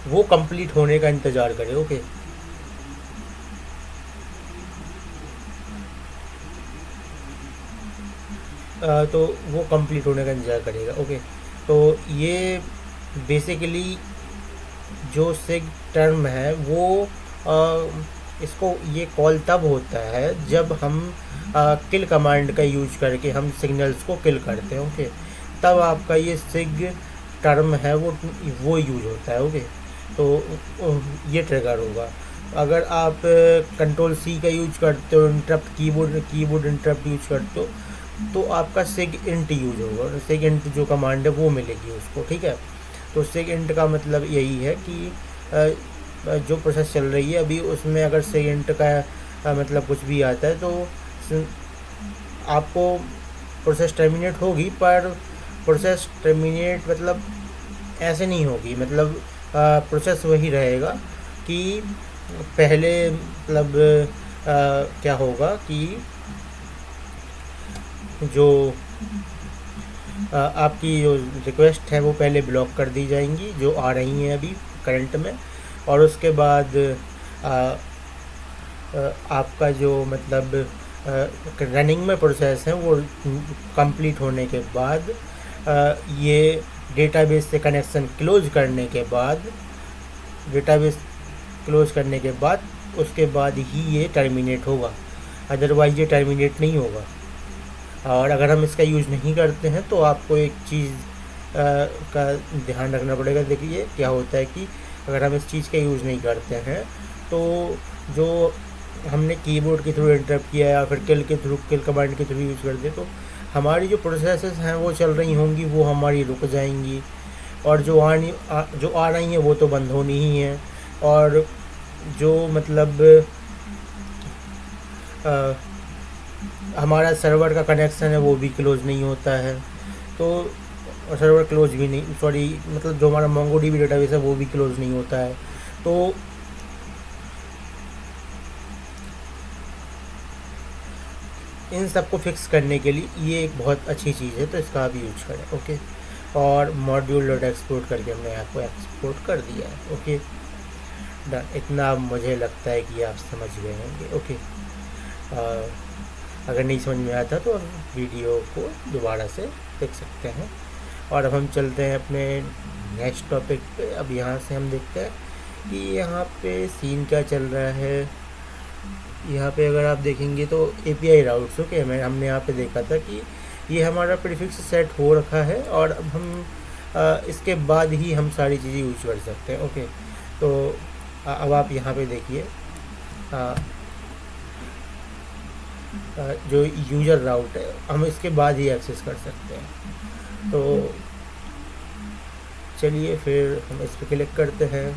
वो कंप्लीट होने का इंतज़ार करें। ओके, तो वो कंप्लीट होने का इंतज़ार करेगा। ओके, तो ये बेसिकली जो सिग टर्म है वो इसको ये कॉल तब होता है जब हम किल कमांड का यूज करके हम सिग्नल्स को किल करते हैं। ओके, तब आपका ये सिग टर्म है वो यूज होता है। ओके, तो ये ट्रिगर होगा। अगर आप कंट्रोल C का यूज करते हो, इंटरप्ट कीबोर्ड इंटरप्ट यूज करते हो, तो आपका सेग इंट यूज होगा, सेग इंट जो कमांड है वो मिलेगी उसको, ठीक है। तो सेग इंट का मतलब यही है कि जो प्रोसेस चल रही है अभी उसमें अगर सेग इंट का मतलब कुछ भी आता है तो आपको प्रोसेस टर्मिनेट होगी, पर प्रोसेस टर्मिनेट मतलब ऐसे नहीं होगी, मतलब प्रोसेस वही रहेगा कि पहले मतलब क्या होगा कि जो आपकी जो रिक्वेस्ट है वो पहले ब्लॉक कर दी जाएंगी जो आ रही हैं अभी करंट में, और उसके बाद आपका जो मतलब रनिंग में प्रोसेस है वो कंप्लीट होने के बाद ये डेटाबेस से कनेक्शन क्लोज करने के बाद, डेटाबेस क्लोज करने के बाद उसके बाद ही ये टर्मिनेट होगा, अदरवाइज ये टर्मिनेट नहीं होगा। और अगर हम इसका यूज़ नहीं करते हैं तो आपको एक चीज़ का ध्यान रखना पड़ेगा। देखिए क्या होता है कि अगर हम इस चीज़ का यूज़ नहीं करते हैं तो जो हमने कीबोर्ड के थ्रू इंटरप्ट किया या फिर किल के थ्रू, किल कमांड के थ्रू यूज़ करते तो हमारी जो प्रोसेसेस हैं वो चल रही होंगी वो हमारी रुक जाएंगी, और जो जो आ रही हैं वो तो बंद होनी ही हैं, और जो मतलब आ, हमारा सर्वर का कनेक्शन है वो भी क्लोज नहीं होता है। तो सर्वर क्लोज भी नहीं, सॉरी मतलब जो हमारा मोंगोडीबी डेटाबेस है वो भी क्लोज नहीं होता है। तो इन सबको फिक्स करने के लिए ये एक बहुत अच्छी चीज़ है, तो इसका आप यूज करें, ओके। और मॉड्यूल डॉट एक्सपोर्ट करके हमने आपको एक्सपोर्ट कर दिया है, ओके डन। इतना मुझे लगता है कि आप समझ गए होंगे, ओके। अगर नहीं समझ में आया था तो आप वीडियो को दोबारा से देख सकते हैं। और अब हम चलते हैं अपने नेक्स्ट टॉपिक पे। अब यहाँ से हम देखते हैं कि यहाँ पे सीन क्या चल रहा है। यहाँ पे अगर आप देखेंगे तो API राउट्स, ओके, हमने यहाँ पे देखा था कि ये हमारा प्रीफिक्स सेट हो रखा है, और अब हम इसके बाद ही हम सारी चीज़ें यूज कर सकते हैं, ओके। तो अब आप यहाँ पे देखिए जो यूज़र राउट है हम इसके बाद ही एक्सेस कर सकते हैं। तो चलिए फिर हम इस पर क्लिक करते हैं,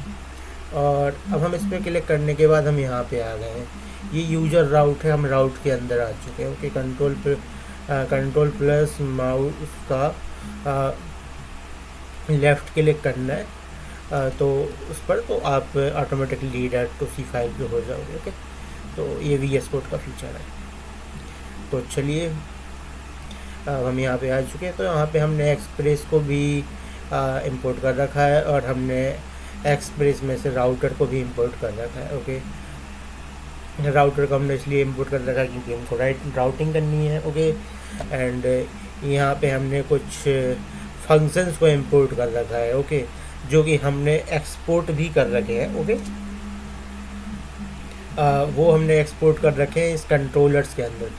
और अब हम इस पर क्लिक करने के बाद हम यहाँ पे आ गए हैं। ये यूज़र राउट है, हम राउट के अंदर आ चुके हैं, ओके। कंट्रोल प्लस माउस का लेफ़्ट क्लिक करना है तो उस पर, तो आप ऑटोमेटिकली रीडायरेक्ट उसी फाइल पे हो जाओगे, ओके। तो ये VS कोड का फीचर है। तो चलिए अब हम यहाँ पे आ चुके हैं। तो यहाँ पे हमने एक्सप्रेस को भी इंपोर्ट कर रखा है, और हमने एक्सप्रेस में से राउटर को भी इंपोर्ट कर रखा है, ओके। राउटर को हमने इसलिए इंपोर्ट कर रखा है क्योंकि हमको राउटिंग करनी है, ओके। एंड यहाँ पे हमने कुछ फंक्शंस को इंपोर्ट कर रखा है, ओके, जो कि हमने एक्सपोर्ट भी कर रखे हैं, ओके। वो हमने एक्सपोर्ट कर रखे हैं इस कंट्रोलर्स के अंदर।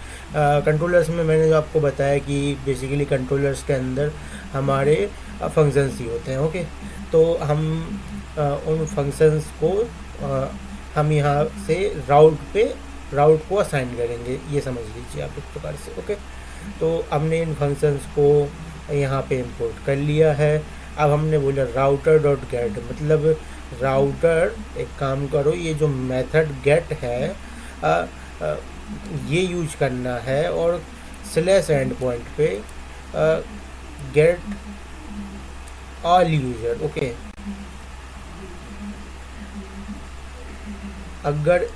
कंट्रोलर्स में मैंने जो आपको बताया कि बेसिकली कंट्रोलर्स के अंदर हमारे फंक्शंस ही होते हैं, ओके। तो हम उन फंक्शंस को हम यहाँ से राउट को असाइन करेंगे, ये समझ लीजिए आप एक प्रकार से, ओके। तो हमने इन फंक्शंस को यहाँ पे इंपोर्ट कर लिया है। अब हमने बोला राउटर डॉट गेट, मतलब राउटर एक काम करो, ये जो मेथड गेट है ये यूज करना है, और स्लैश एंड पॉइंट पे गेट ऑल यूजर, ओके। अगर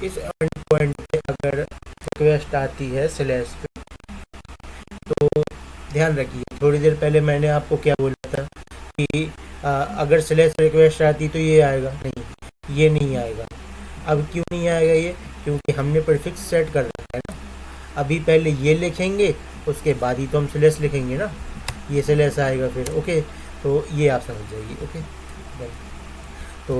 इस एंड पॉइंट पे अगर रिक्वेस्ट आती है स्लैश पे, तो ध्यान रखिए थोड़ी देर पहले मैंने आपको क्या बोला था कि अगर स्लैश रिक्वेस्ट आती तो ये आएगा, नहीं ये नहीं आएगा। अब क्यों नहीं आएगा ये? क्योंकि हमने प्रीफिक्स सेट कर रखा है ना। अभी पहले ये लिखेंगे उसके बाद ही तो हम स्लैश लिखेंगे ना, ये स्लैश आएगा फिर, ओके। तो ये आप समझ जाइए, ओके। तो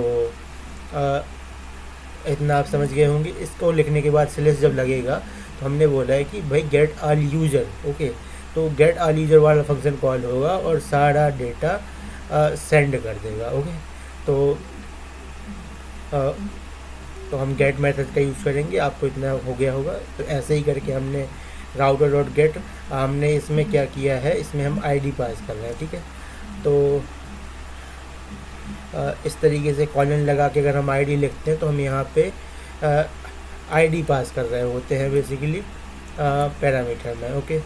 इतना आप समझ गए होंगे। इसको लिखने के बाद स्लैश जब लगेगा तो हमने बोला है कि भाई गेट ऑल यूजर, ओके। तो गेट ऑल यूजर वाला फंक्शन कॉल होगा और सारा डेटा सेंड कर देगा, ओके। तो हम गेट मेथड का यूज़ करेंगे, आपको इतना हो गया होगा। तो ऐसे ही करके हमने राउटर डॉट गेट हमने इसमें क्या किया है, इसमें हम आईडी पास कर रहे हैं, ठीक है। तो इस तरीके से कॉलन लगा के अगर हम आईडी लिखते हैं तो हम यहाँ पे आईडी पास कर रहे होते हैं बेसिकली पैरामीटर में, ओके।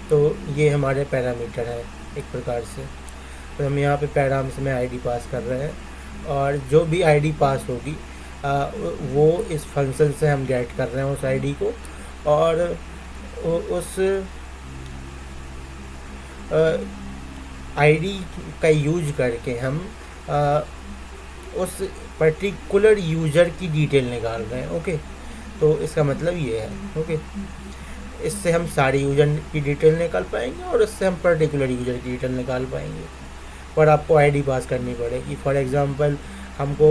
तो ये हमारे पैरामीटर है एक प्रकार से। तो हम यहाँ पे पैराम्स में आईडी पास कर रहे हैं और जो भी आईडी पास होगी वो इस फंक्शन से हम गेट कर रहे हैं उस आईडी को, और उस आईडी का यूज करके हम उस पर्टिकुलर यूज़र की डिटेल निकाल रहे हैं, ओके। तो इसका मतलब ये है, ओके। इससे हम सारे यूज़र की डिटेल निकाल पाएंगे और इससे हम पर्टिकुलर यूज़र की डिटेल निकाल पाएंगे, पर आपको आईडी पास करनी पड़ेगी। फॉर एग्जांपल हमको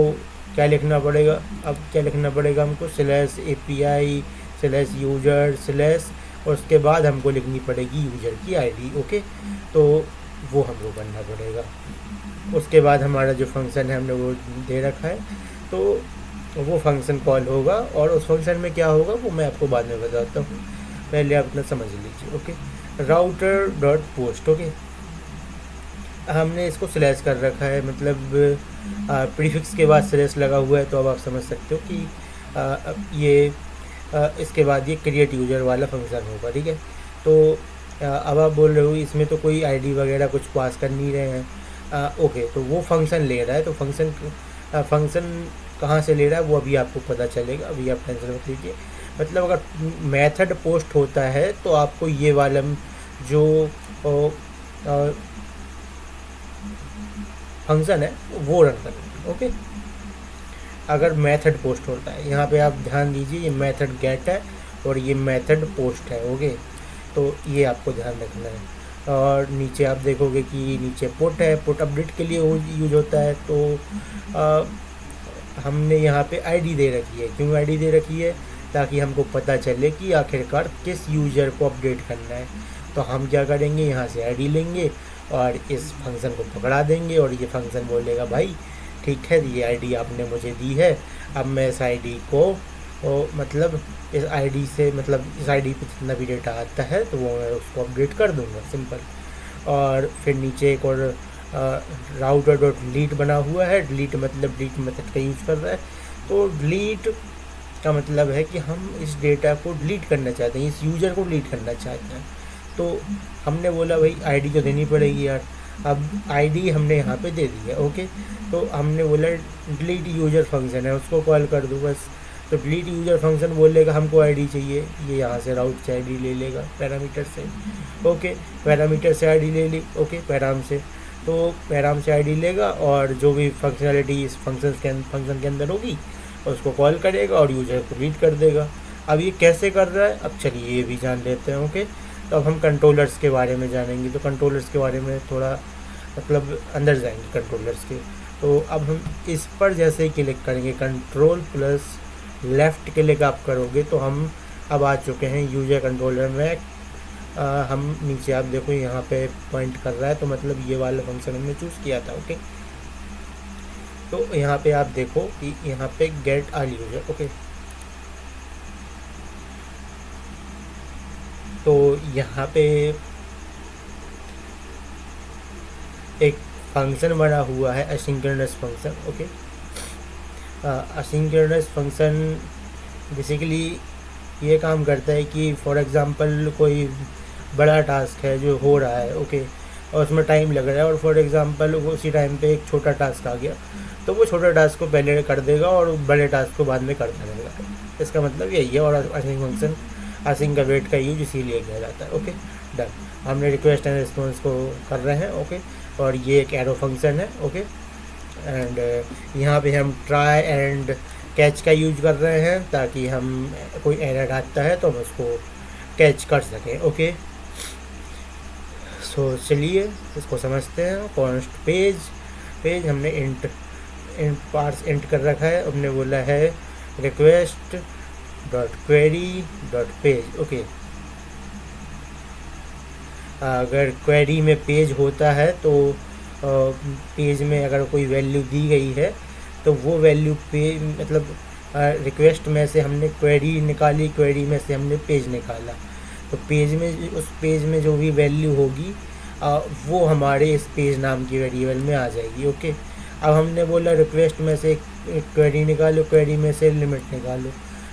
क्या लिखना पड़ेगा, अब क्या लिखना पड़ेगा हमको /API/user/ और उसके बाद हमको लिखनी पड़ेगी यूज़र की आईडी, ओके। तो वो हमको करना पड़ेगा। उसके बाद हमारा जो फंक्शन है हमने वो दे रखा है, तो वो फंक्शन कॉल होगा और उस फंक्शन में क्या होगा वो मैं आपको बाद में बताता हूँ, पहले आप अपना समझ लीजिए, okay. Router dot post, okay. हमने इसको स्लैश कर रखा है, मतलब प्रीफिक्स के बाद स्लैश लगा हुआ है, तो अब आप समझ सकते हो कि ये इसके बाद ये क्रिएट यूज़र वाला फंक्शन होगा, ठीक है। तो अब आप बोल रहे हो इसमें तो कोई आईडी वगैरह कुछ पास कर नहीं रहे हैं, ओके। तो वो फंक्शन ले रहा है, तो फंक्शन कहाँ से ले रहा है वो अभी आपको पता चलेगा, अभी आप टेंशन मत लीजिए। मतलब अगर मेथड पोस्ट होता है तो आपको ये वाला जो फंक्शन है वो रन करना है, ओके। अगर मेथड पोस्ट होता है, यहाँ पे आप ध्यान दीजिए, ये मेथड गेट है और ये मेथड पोस्ट है, ओके। तो ये आपको ध्यान रखना है। और नीचे आप देखोगे कि नीचे पुट है, पुट अपडेट के लिए यूज होता है। तो हमने यहाँ पे आईडी दे रखी है, क्यों आईडी दे रखी है, ताकि हमको पता चले कि आखिरकार किस यूज़र को अपडेट करना है। तो हम क्या करेंगे, यहाँ से आईडी लेंगे और इस फंक्शन को पकड़ा देंगे और ये फंक्शन बोलेगा भाई ठीक है, ये आईडी आपने मुझे दी है, अब मैं इस आईडी को मतलब इस आईडी से, मतलब इस आईडी पे जितना भी डेटा आता है तो वो मैं उसको अपडेट कर दूंगा, सिंपल। और फिर नीचे एक और राउटर डॉट डिलीट बना हुआ है। डिलीट मतलब डिलीट मेथड का यूज़ कर रहा है। तो डिलीट का मतलब है कि हम इस डेटा को डिलीट करना चाहते हैं, इस यूज़र को डिलीट करना चाहते हैं। तो हमने बोला भाई आईडी तो देनी पड़ेगी यार, अब आईडी हमने यहाँ पे दे दी है, ओके। तो हमने बोला डिलीट यूज़र फंक्शन है, उसको कॉल कर दूँ बस। तो डिलीट यूज़र फंक्शन बोलेगा हमको आईडी चाहिए, ये यहाँ से राउट से आईडी ले लेगा पैरामीटर से, ओके। पैरामीटर से आईडी ले ली, ओके, पैराम से। तो पैराम से आईडी लेगा और जो भी फंक्शनैलिटी इस फंक्शन के अंदर होगी उसको कॉल करेगा और यूज़र को डिलीट कर देगा। अब ये कैसे कर रहा है, अब चलिए ये भी जान लेते हैं, ओके। तो अब हम कंट्रोलर्स के बारे में जानेंगे। तो कंट्रोलर्स के बारे में थोड़ा मतलब अंदर जाएंगे कंट्रोलर्स के। तो अब हम इस पर जैसे ही क्लिक करेंगे, कंट्रोल प्लस लेफ़्ट क्लिक आप करोगे तो हम अब आ चुके हैं यूज़र कंट्रोलर में। हम नीचे आप देखो यहाँ पे पॉइंट कर रहा है, तो मतलब ये वाला फंक्शन हमने चूज़ किया था, ओके। तो यहाँ पे आप देखो कि यहाँ पे गेट ऑल यूज़र, ओके। तो यहाँ पे एक फंक्शन बना हुआ है asynchronous function, okay. Asynchronous function basically ये काम करता है कि फॉर एग्जांपल कोई बड़ा टास्क है जो हो रहा है, ओके, और उसमें टाइम लग रहा है, और फॉर एग्जांपल उसी टाइम पे एक छोटा टास्क आ गया, तो वो छोटा टास्क को पहले कर देगा और बड़े टास्क को बाद में करता रहेगा। इसका मतलब यही है। और असिंक फंक्शन, असिंक का वेट का यूज इसीलिए किया जाता है, ओके। डन। हमने रिक्वेस्ट एंड रिस्पॉन्स को कर रहे हैं, ओके। और ये एक एरो फंक्शन है, ओके। एंड यहाँ पे हम ट्राई एंड कैच का यूज कर रहे हैं ताकि हम कोई एरर आता है तो हम उसको कैच कर सकें, ओके। सो चलिए इसको समझते हैं। कॉन्स्ट पेज हमने इंट पार्स इंट कर रखा है। हमने बोला है request dot query dot page, okay. अगर क्वेरी में पेज होता है तो पेज में अगर कोई वैल्यू दी गई है तो वो वैल्यू पे मतलब रिक्वेस्ट में से हमने क्वेरी निकाली, क्वेरी में से हमने पेज निकाला। तो उस पेज में जो भी वैल्यू होगी वो हमारे इस पेज नाम की वेरिएबल में आ जाएगी। ओके, अब हमने बोला रिक्वेस्ट में से एक क्वेरी निकालो, क्वेरी में से लिमिट निकालो।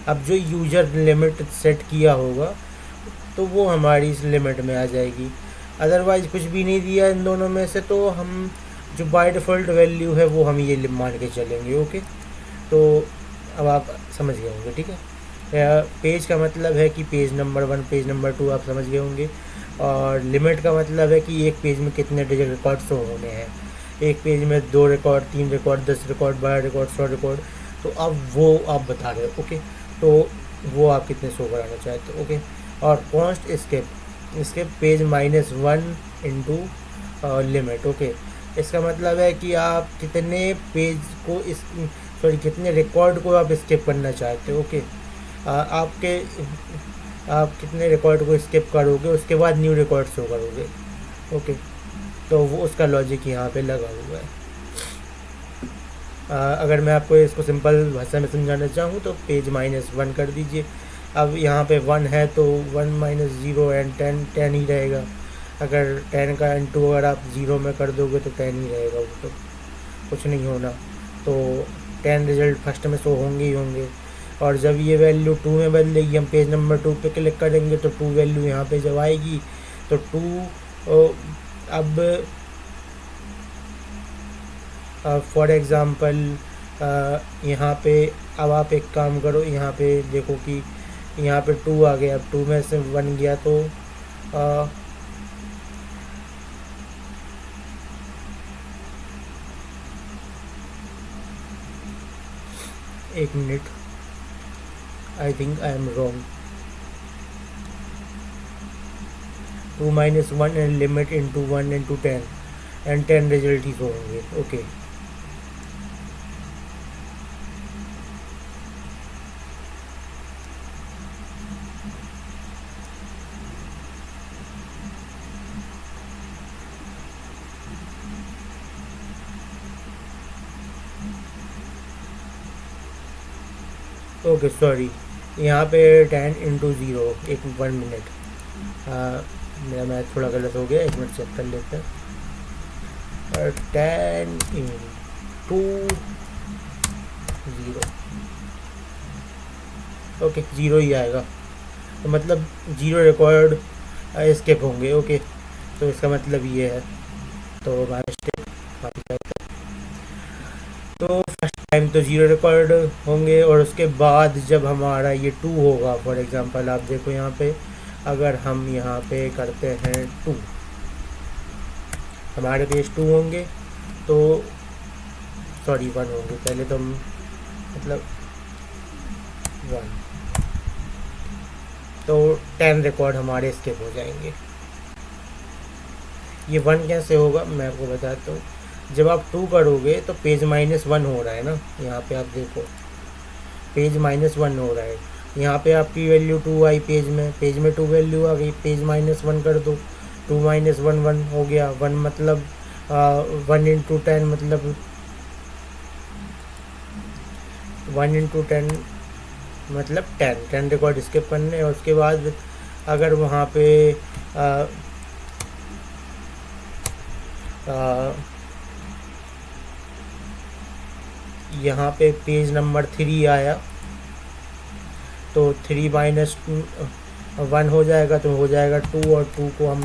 अब जो यूजर लिमिट सेट किया होगा तो वो हमारी इस लिमिट में आ जाएगी। अदरवाइज़ कुछ भी नहीं दिया इन दोनों में से तो हम जो बाय डिफ़ॉल्ट वैल्यू है वो हम ये मान के चलेंगे। ओके, तो अब आप समझ गए होंगे। ठीक है, पेज का मतलब है कि पेज नंबर 1 पेज नंबर 2 आप समझ गए होंगे। और लिमिट का मतलब है कि एक पेज में कितने डिजिट रिकॉर्ड शो होने हैं। एक पेज में 2 record, 3 record, 10 record, 12 record, 100 record, तो अब वो आप बता रहे हो। ओके, तो वो आप कितने शो कराना चाहते हो। ओके, और const skip page -1 into limit. Okay, इसका मतलब है कि आप कितने पेज को कितने रिकॉर्ड को आप स्किप करना चाहते हो। ओके, आप कितने रिकॉर्ड को स्किप करोगे उसके बाद न्यू रिकॉर्ड शो करोगे। ओके, तो वो उसका लॉजिक यहाँ पे लगा हुआ है। अगर मैं आपको इसको सिंपल भाषा में समझाना चाहूँ तो पेज -1 कर दीजिए। अब यहाँ पे 1 है तो 1 - 0 एंड 10 ही रहेगा। अगर 10 का इंटू अगर आप 0 में कर दोगे तो 10 ही रहेगा, वो तो कुछ नहीं होना। तो 10 रिजल्ट फर्स्ट में शो होंगे ही होंगे। और जब ये वैल्यू 2 में बदलेगी, हम पेज नंबर 2 पे क्लिक करेंगे तो 2 वैल्यू यहाँ पे जब आएगी तो 2 अब फॉर एग्ज़ाम्पल यहाँ पे अब आप एक काम करो, यहाँ पे देखो कि यहाँ पे 2 आ गया। अब 2 में से 1 गया तो एक minute, I think I am wrong. 2 - 1 and limit into 1 into 10 and 10 result ही होंगे। ओके, ओके सॉरी, यहाँ पे 10 इंटू 0 एक 1 मिनट, मेरा मैथ थोड़ा गलत हो गया, 1 मिनट चेक कर लेते हैं। 10 इंटू 0, ओके 0 ही आएगा, तो मतलब 0 रिकॉर्ड स्किप होंगे। ओके, तो इसका मतलब ये है। तो हमारा स्टेप तो फर्स्ट टाइम तो 0 रिकॉर्ड होंगे और उसके बाद जब हमारा ये 2 होगा, फॉर एग्जांपल आप देखो यहाँ पे, अगर हम यहाँ पे करते हैं 2, हमारे पेज 2 होंगे तो सॉरी 1 होंगे, पहले तो हम मतलब 1, तो 10 रिकॉर्ड हमारे स्किप हो जाएंगे। ये 1 कैसे होगा मैं आपको बताता हूँ। जब आप 2 करोगे तो पेज -1 हो रहा है ना, यहाँ पे आप देखो पेज -1 हो रहा है। यहाँ पे आपकी वैल्यू 2 आई, पेज में 2 वैल्यू आ गई, पेज -1 कर दो, 2 - 1 1 हो गया। 1 मतलब 1 इंटू 10 मतलब 1 इंटू 10 मतलब 10 रिकॉर्ड स्किप करने। और उसके बाद अगर वहाँ पे यहाँ पे पेज नंबर 3 आया तो 3 - 1 हो जाएगा, तो हो जाएगा 2, और 2 को हम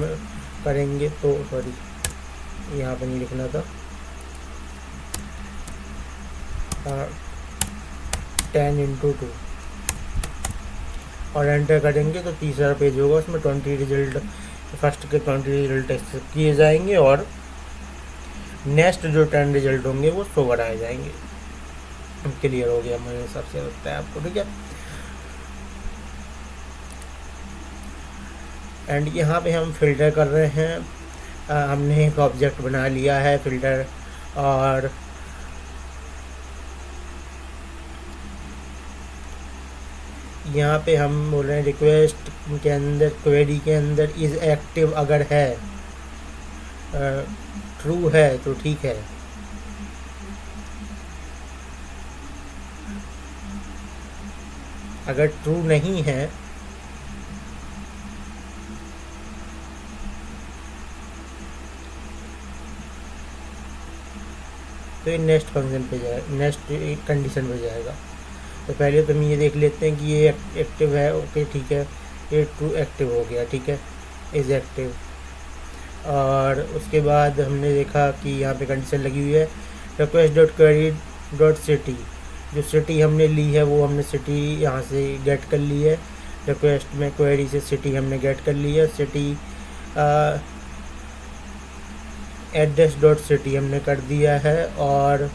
करेंगे तो सॉरी यहाँ पे नहीं लिखना था, 10 इंटू 2 और एंटर करेंगे तो तीसरा पेज होगा, उसमें 20 रिजल्ट, फर्स्ट के 20 रिजल्ट एक्सेप्ट किए जाएंगे और नेक्स्ट जो 10 रिजल्ट होंगे वो शो कराए जाएंगे। क्लियर हो गया मेरे हिसाब से, लगता है आपको, ठीक है। एंड यहाँ पे हम फिल्टर कर रहे हैं, हमने एक ऑब्जेक्ट बना लिया है फिल्टर, और यहाँ पे हम बोल रहे हैं रिक्वेस्ट के अंदर, क्वेरी के अंदर इज़ एक्टिव अगर है, ट्रू है तो ठीक है, अगर ट्रू नहीं है तो ये नेक्स्ट फंक्शन पे जाएगा, नेक्स्ट कंडीशन पे जाएगा। तो पहले तो हम ये देख लेते हैं कि ये एक्टिव है, ओके ठीक है, ये ट्रू एक्टिव हो गया, ठीक है, इज़ एक्टिव। और उसके बाद हमने देखा कि यहाँ पे कंडीशन लगी हुई है request dot query dot city, जो सिटी हमने ली है वो हमने सिटी यहाँ से गेट कर ली है, रिक्वेस्ट में क्वेरी से सिटी हमने गेट कर ली है, सिटी एड्रेस डॉट सिटी हमने कर दिया है, और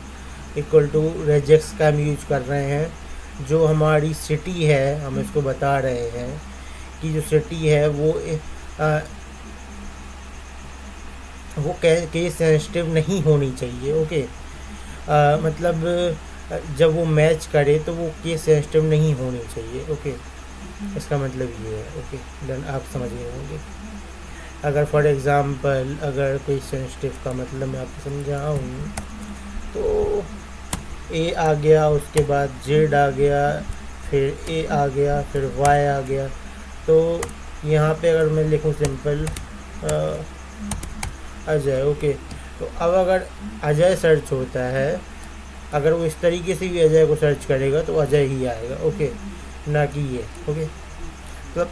इक्वल टू रेजेक्स का हम यूज कर रहे हैं। जो हमारी सिटी है हम इसको बता रहे हैं कि जो सिटी है वो केस सेंसिटिव नहीं होनी चाहिए, ओके। मतलब जब वो मैच करे तो वो केस सेंसिटिव नहीं होनी चाहिए, ओके, इसका मतलब ये है, ओके डन, आप समझ गए होंगे। अगर फॉर एग्ज़ाम्पल अगर कोई सेंसिटिव का मतलब मैं आपको समझाऊँ तो ए आ गया, उसके बाद जेड आ गया, फिर ए आ गया, फिर वाई आ गया। तो यहाँ पे अगर मैं लिखूँ सिंपल अजय, ओके, तो अब अगर अजय सर्च होता है, अगर वो इस तरीके से भी अजय को सर्च करेगा तो अजय ही आएगा, ओके, ना कि ये, ओके। मतलब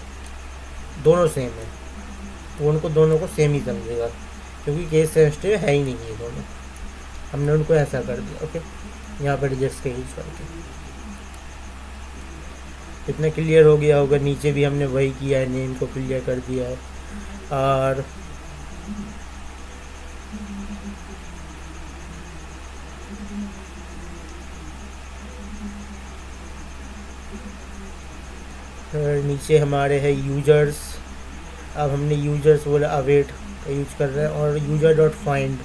दोनों सेम है, वो उनको दोनों को सेम ही समझेगा क्योंकि केस सेंसिटिव है ही नहीं ये दोनों, हमने उनको ऐसा कर दिया, ओके। यहाँ पर रिजेक्ट का यूज करके इतना क्लियर हो गया होगा। नीचे भी हमने वही किया है, नेम को क्लियर कर दिया है। और नीचे हमारे है यूजर्स, अब हमने यूजर्स बोला अवेट का यूज कर रहे हैं, और यूजर डॉट फाइंड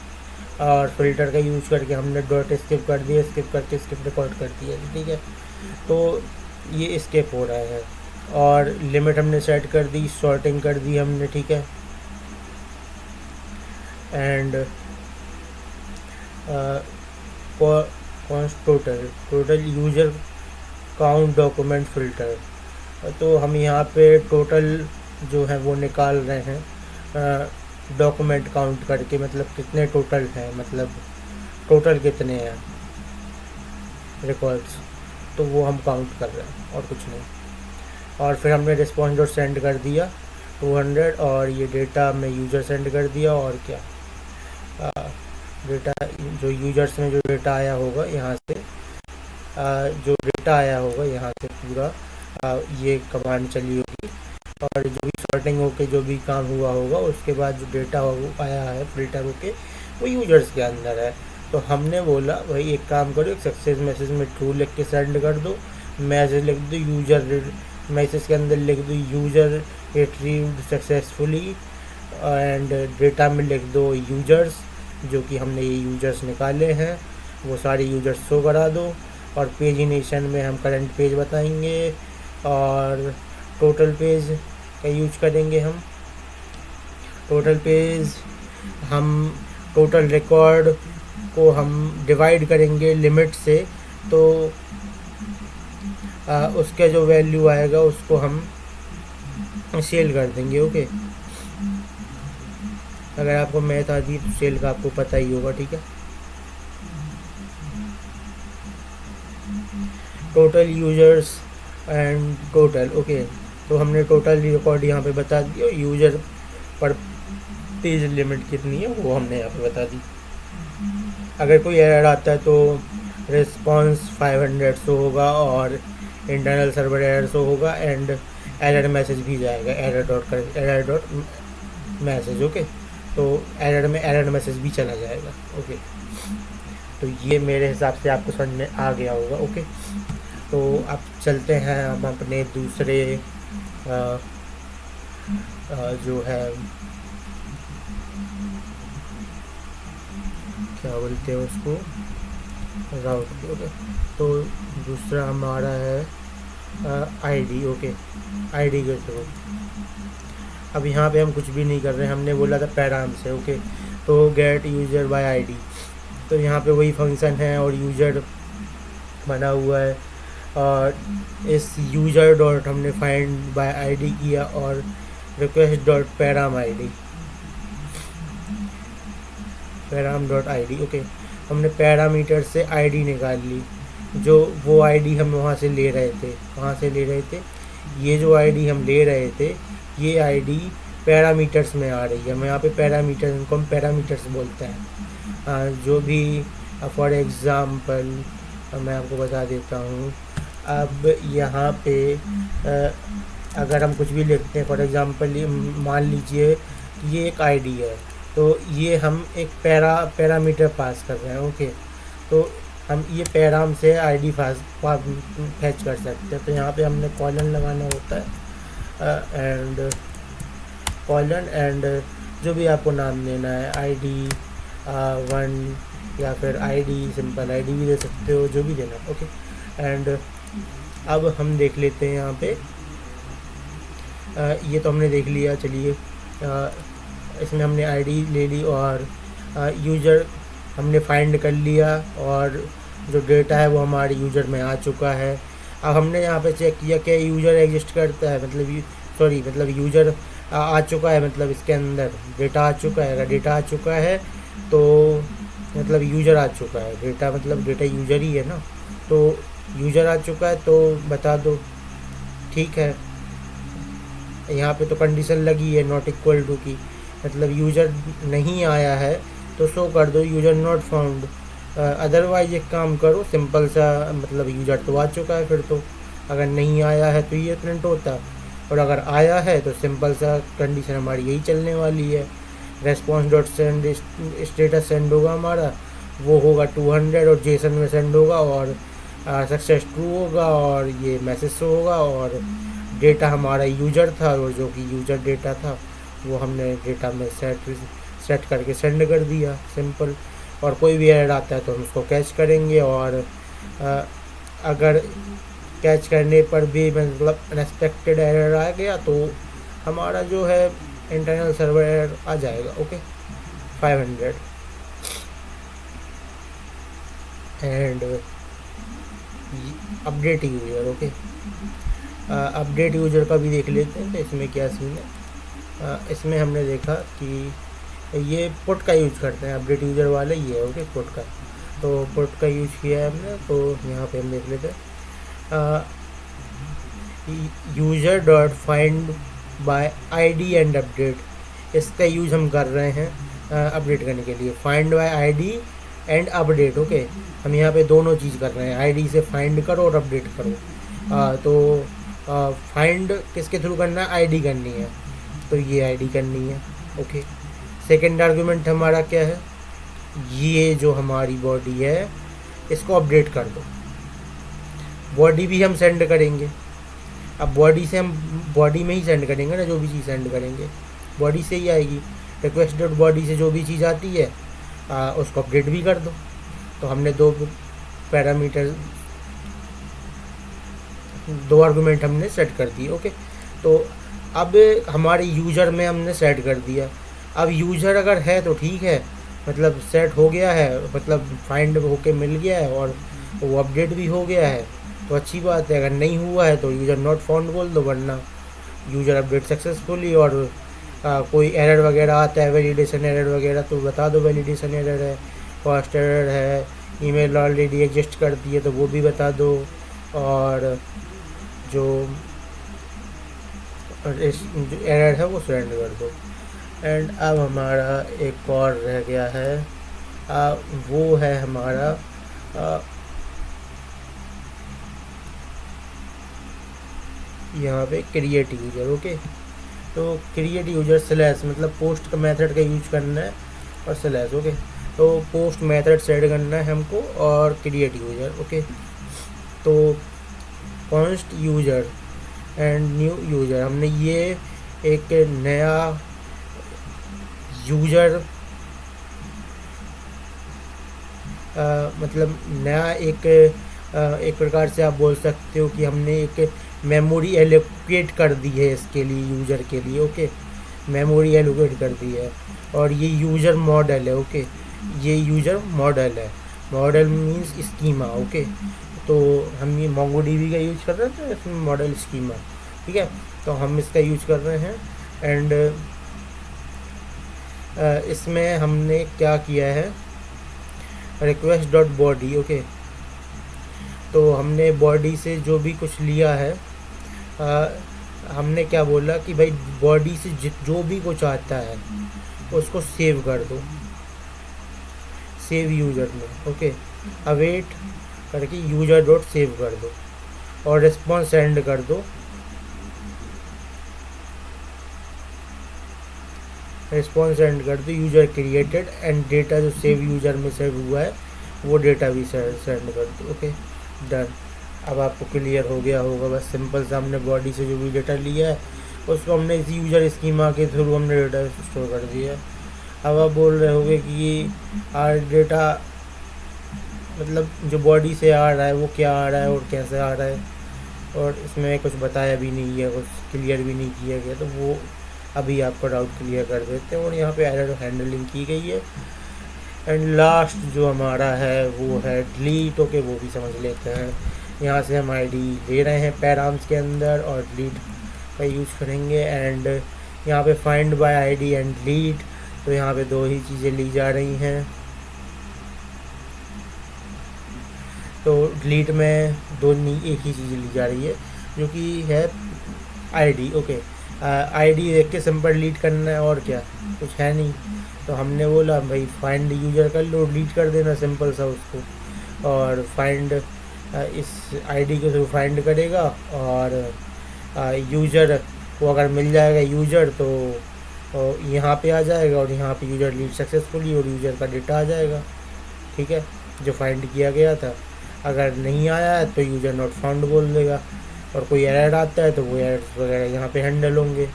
और फिल्टर का यूज करके हमने डॉट स्किप कर दिया, स्किप करके स्किप रिकॉर्ड कर दिया, ठीक है। तो ये स्किप हो रहा है, और लिमिट हमने सेट कर दी, सॉर्टिंग कर दी हमने, ठीक है। And total user count document filter, तो हम यहाँ पे टोटल जो है वो निकाल रहे हैं डॉक्यूमेंट काउंट करके, मतलब कितने टोटल हैं, मतलब टोटल कितने हैं रिकॉर्ड्स, तो वो हम काउंट कर रहे हैं और कुछ नहीं। और फिर हमने रिस्पॉन्स डॉट सेंड कर दिया 200, और ये डेटा में यूज़र सेंड कर दिया, और क्या डेटा जो यूजर्स में जो डेटा आया होगा यहाँ से, जो डेटा आया होगा यहाँ से पूरा ये कमांड चली होगी, और जो भी सॉर्टिंग होके जो भी काम हुआ होगा उसके बाद जो डेटा आया है फिल्टर होके वो यूजर्स के अंदर है। तो हमने बोला भाई एक काम करो, एक सक्सेस मैसेज में ट्रू लिख के सेंड कर दो, मैसेज लिख दो यूजर, मैसेज के अंदर लिख दो user retrieved successfully, and data में लिख दो यूजर्स, जो कि हमने ये यूजर्स निकाले हैं वो सारे यूजर्स शो करा दो, और पेजिनेशन में हम करंट पेज बताएंगे, और टोटल पेज का यूज करेंगे हम। टोटल पेज हम टोटल रिकॉर्ड को हम डिवाइड करेंगे लिमिट से, तो उसका जो वैल्यू आएगा उसको हम सेल कर देंगे, ओके। अगर आपको मैथ आती है तो सेल का आपको पता ही होगा, ठीक है। Total users and total, okay, तो हमने टोटल रिकॉर्ड यहाँ पे बता दिया, यूजर पर पेज लिमिट कितनी है वो हमने यहाँ पे बता दी। अगर कोई एरर आता है तो रिस्पॉन्स 500 शो होगा, और इंटरनल सर्वर एरर शो होगा, एंड एरर मैसेज भी जाएगा, एरर डॉट मैसेज, ओके। तो एरर में एरर मैसेज भी चला जाएगा, ओके। तो ये मेरे हिसाब से आपको समझ में आ गया होगा, ओके। तो अब चलते हैं हम अपने दूसरे जो है क्या बोलते हैं उसको, राउट पे, ओके। तो दूसरा हमारा है आईडी, ओके, आईडी के थ्रू। अब यहाँ पे हम कुछ भी नहीं कर रहे हैं, हमने बोला था पैराम से, ओके। तो गेट यूजर बाय आईडी, तो यहाँ पे वही फंक्शन है और यूजर बना हुआ है, और इस यूजर डॉट हमने फाइंड बाय आईडी किया, और request dot params ID, params dot ID, okay. हमने पैरामीटर से आईडी निकाल ली, जो वो आईडी हम वहाँ से ले रहे थे। कहाँ से ले रहे थे? ये जो आईडी हम ले रहे थे, ये आईडी पैरामीटर्स में आ रही है। हम यहाँ पे पैरामीटर, इनको हम पैरामीटर्स बोलते हैं। जो भी फॉर एग्ज़ाम्पल मैं आपको बता देता हूँ। अब यहाँ पे अगर हम कुछ भी लिखते हैं, फॉर एग्ज़ाम्पल मान लीजिए ये एक आईडी है, तो ये हम एक पैरामीटर पास कर रहे हैं। ओके, तो हम ये पैराम से आईडी फैच कर सकते हैं। तो यहाँ पे हमने कॉलन लगाना होता है, एंड कॉलन एंड जो भी आपको नाम देना है, आईडी 1 या फिर आईडी सिंपल आईडी भी दे सकते हो, जो भी देना है। ओके, एंड अब हम देख लेते हैं यहाँ पे। ये तो हमने देख लिया। चलिए, इसमें हमने आईडी ले ली और यूज़र हमने फाइंड कर लिया, और जो डेटा है वो हमारे यूज़र में आ चुका है। अब हमने यहाँ पे चेक किया कि यूज़र एग्जिस्ट करता है, मतलब यूज़र आ चुका है, मतलब इसके अंदर डेटा आ चुका है। अगर डेटा आ चुका है तो मतलब यूज़र आ चुका है। डेटा मतलब डेटा यूज़र ही है ना, तो यूज़र आ चुका है तो बता दो, ठीक है। यहाँ पे तो कंडीशन लगी है नॉट इक्वल टू की, मतलब यूज़र नहीं आया है तो शो कर दो यूज़र नॉट फाउंड। अदरवाइज एक काम करो, सिंपल सा, मतलब यूज़र तो आ चुका है, फिर तो अगर नहीं आया है तो ये प्रिंट होता, और अगर आया है तो सिंपल सा कंडीशन हमारी यही चलने वाली है। Response dot send status send होगा हमारा, वो होगा 200 और जेसन में सेंड होगा, और सक्सेस ट्रू होगा, और ये मैसेज शो होगा, और डेटा हमारा यूज़र था, और जो कि यूज़र डेटा था वो हमने डेटा में सेट करके सेंड कर दिया, सिंपल। और कोई भी एरर आता है तो हम उसको कैच करेंगे, और अगर कैच करने पर भी मतलब अनएक्सपेक्टेड एरर आ गया तो हमारा जो है इंटरनल सर्वर एरर आ जाएगा। Okay, 500 and update user. Okay, update user का भी देख लेते हैं तो इसमें क्या सीन है। इसमें हमने देखा कि ये पुट का यूज करते हैं अपडेट यूज़र वाले, ये है। ओके, पुट का, तो पुट का यूज किया है हमने, तो यहाँ पे हम देख लेते हैं user dot find by ID and update. इसका यूज़ हम कर रहे हैं अपडेट करने के लिए, find by ID and update. Okay, हम यहाँ पे दोनों चीज़ कर रहे हैं, आईडी से फाइंड करो और अपडेट करो। तो फाइंड किसके थ्रू करना है? आईडी करनी है, तो ये आईडी करनी है। ओके, सेकेंड आर्गुमेंट हमारा क्या है? ये जो हमारी बॉडी है इसको अपडेट कर दो। बॉडी भी हम सेंड करेंगे। अब बॉडी से हम बॉडी में ही सेंड करेंगे ना, जो भी चीज़ सेंड करेंगे बॉडी से ही आएगी। रिक्वेस्ट डॉट बॉडी से जो भी चीज़ आती है उसको अपडेट भी कर दो। तो हमने दो आर्गुमेंट हमने सेट कर दिए। ओके, तो अब हमारे यूज़र में हमने सेट कर दिया। अब यूज़र अगर है तो ठीक है, मतलब सेट हो गया है, मतलब फाइंड होके मिल गया है और वो अपडेट भी हो गया है, तो अच्छी बात है। अगर नहीं हुआ है तो यूज़र नॉट फाउंड बोल दो, वरना यूज़र अपडेट सक्सेसफुली। और कोई एरर वगैरह आता है, वैलिडेशन एरर वगैरह, तो बता दो वैलिडेशन एरर है, फर्स्ट एरर है, ईमेल ऑलरेडी एग्जिस्ट करती है तो वो भी बता दो, और जो एरर है वो सेंड कर दो। एंड अब हमारा एक और रह गया है, वो है हमारा यहाँ पे क्रिएट यूज़र। ओके, तो क्रिएट यूज़र स्लैश, मतलब पोस्ट का मेथड का यूज करना है, और स्लैश। ओके, तो पोस्ट मेथड सेट करना है हमको, और क्रिएट यूज़र। ओके, तो const user and new user, हमने ये एक नया यूज़र मतलब नया एक प्रकार से आप बोल सकते हो कि हमने एक मेमोरी एलोकेट कर दी है इसके लिए, यूज़र के लिए। ओके, मेमोरी एलोकेट कर दी है, और ये यूज़र मॉडल है। ओके, ये यूज़र मॉडल है, मॉडल मीन्स स्कीमा। ओके, तो हम ये मोंगोडीबी का यूज कर रहे हैं, तो इसमें मॉडल स्कीमा, ठीक है, तो हम इसका यूज कर रहे हैं। एंड इसमें हमने क्या किया है, रिक्वेस्ट डॉट बॉडी। ओके, तो हमने बॉडी से जो भी कुछ लिया है, हमने क्या बोला कि भाई बॉडी से जो भी कुछ आता है उसको सेव कर दो, सेव यूजर में। ओके, अवेट करके यूजर डॉट सेव कर दो और रिस्पॉन्स सेंड कर दो। रिस्पॉन्स सेंड कर दो यूजर क्रिएटेड एंड डेटा जो सेव यूजर में सेव हुआ है वो डेटा भी सेंड कर दो। Okay, done. अब आपको क्लियर हो गया होगा। बस सिंपल सा हमने बॉडी से जो भी डेटा लिया है उसको हमने इसी यूजर स्कीमा के थ्रू हमने डेटा स्टोर कर दिया। अब आप बोल रहे होगे कि ये डेटा मतलब जो बॉडी से आ रहा है वो क्या आ रहा है और कैसे आ रहा है, और इसमें कुछ बताया भी नहीं है, कुछ क्लियर भी नहीं किया गया, तो वो अभी आपका डाउट क्लियर कर देते हैं। और यहाँ पे एरर हैंडलिंग की गई है। एंड लास्ट जो हमारा है वो है डिलीट। ओके, वो भी समझ लेते हैं। यहाँ से हम आईडी ले रहे हैं पैराम्स के अंदर और डिलीट का यूज़ करेंगे। एंड यहाँ पे find by ID and delete, तो यहाँ पे दो ही चीज़ें ली जा रही हैं। तो डिलीट में दो नहीं, एक ही चीज़ ली जा रही है जो कि है आईडी। ओके, आईडी देख के सिंपल डिलीट करना है और क्या, कुछ है नहीं। तो हमने बोला भाई फाइंड यूजर कर लो, डिलीट कर देना सिंपल सा उसको। और फाइंड इस आईडी के थ्रू फाइंड करेगा और यूज़र को अगर मिल जाएगा यूज़र तो यहाँ पे आ जाएगा और यहाँ पे यूज़र डिलीट सक्सेसफुली और यूज़र का डेटा आ जाएगा। ठीक है, जो फाइंड किया गया था। अगर नहीं आया है तो यूज़र नॉट फाउंड बोल देगा, और कोई एरर आता है तो वो एरर्स वगैरह यहाँ पे हैंडल होंगे।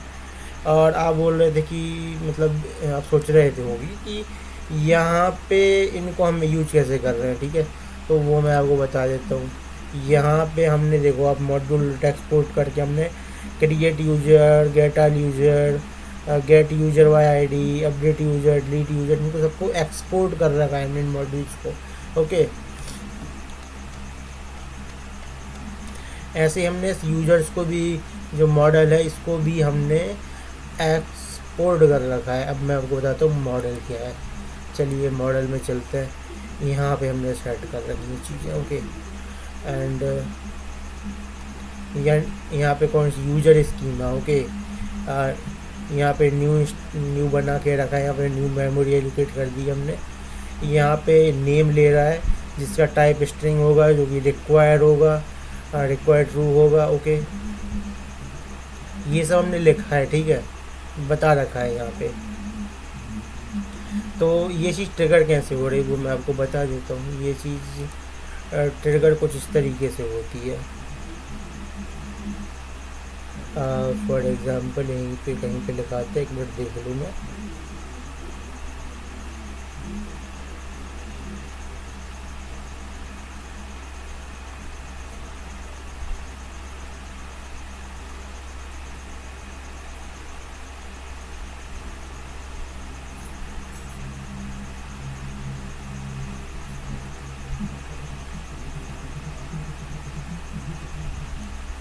और आप बोल रहे थे कि मतलब आप सोच रहे थे होगी कि यहाँ पे इनको हम यूज कैसे कर रहे हैं। ठीक है, तो वो मैं आपको बता देता हूँ। यहाँ पे हमने देखो आप मॉड्यूल एक्सपोर्ट करके हमने create user, get all user, gate user bye ID, update user, delete user, इनको सबको एक्सपोर्ट कर रखा है हमने इन मॉड्यूल्स को। ओके, ऐसे हमने यूजर्स को भी, जो मॉडल है इसको भी हमने एक्सपोर्ट कर रखा है। अब मैं आपको बताता हूँ मॉडल क्या है। चलिए मॉडल में चलते हैं। यहाँ पे हमने सेट कर रखी है चीज़ें। ओके, एंड यहाँ पे कौन सी यूजर स्कीम है। ओके, यहाँ पे न्यू बना के रखा है। यहाँ पे न्यू मेमोरी एलोकेट कर दी हमने। यहाँ पे नेम ले रहा है जिसका टाइप स्ट्रिंग होगा, जो कि रिक्वायर होगा, रिक्वायर ट्रू होगा। ओके, ये सब हमने लिखा है। ठीक है, बता रखा है यहाँ पे। तो ये चीज़ ट्रिगर कैसे हो रही है वो मैं आपको बता देता हूँ। ये चीज़ ट्रिगर कुछ इस तरीके से होती है। फॉर एग्ज़ाम्पल यहीं पे कहीं पे लिखाते हैं, एक मिनट देख लूँ मैं।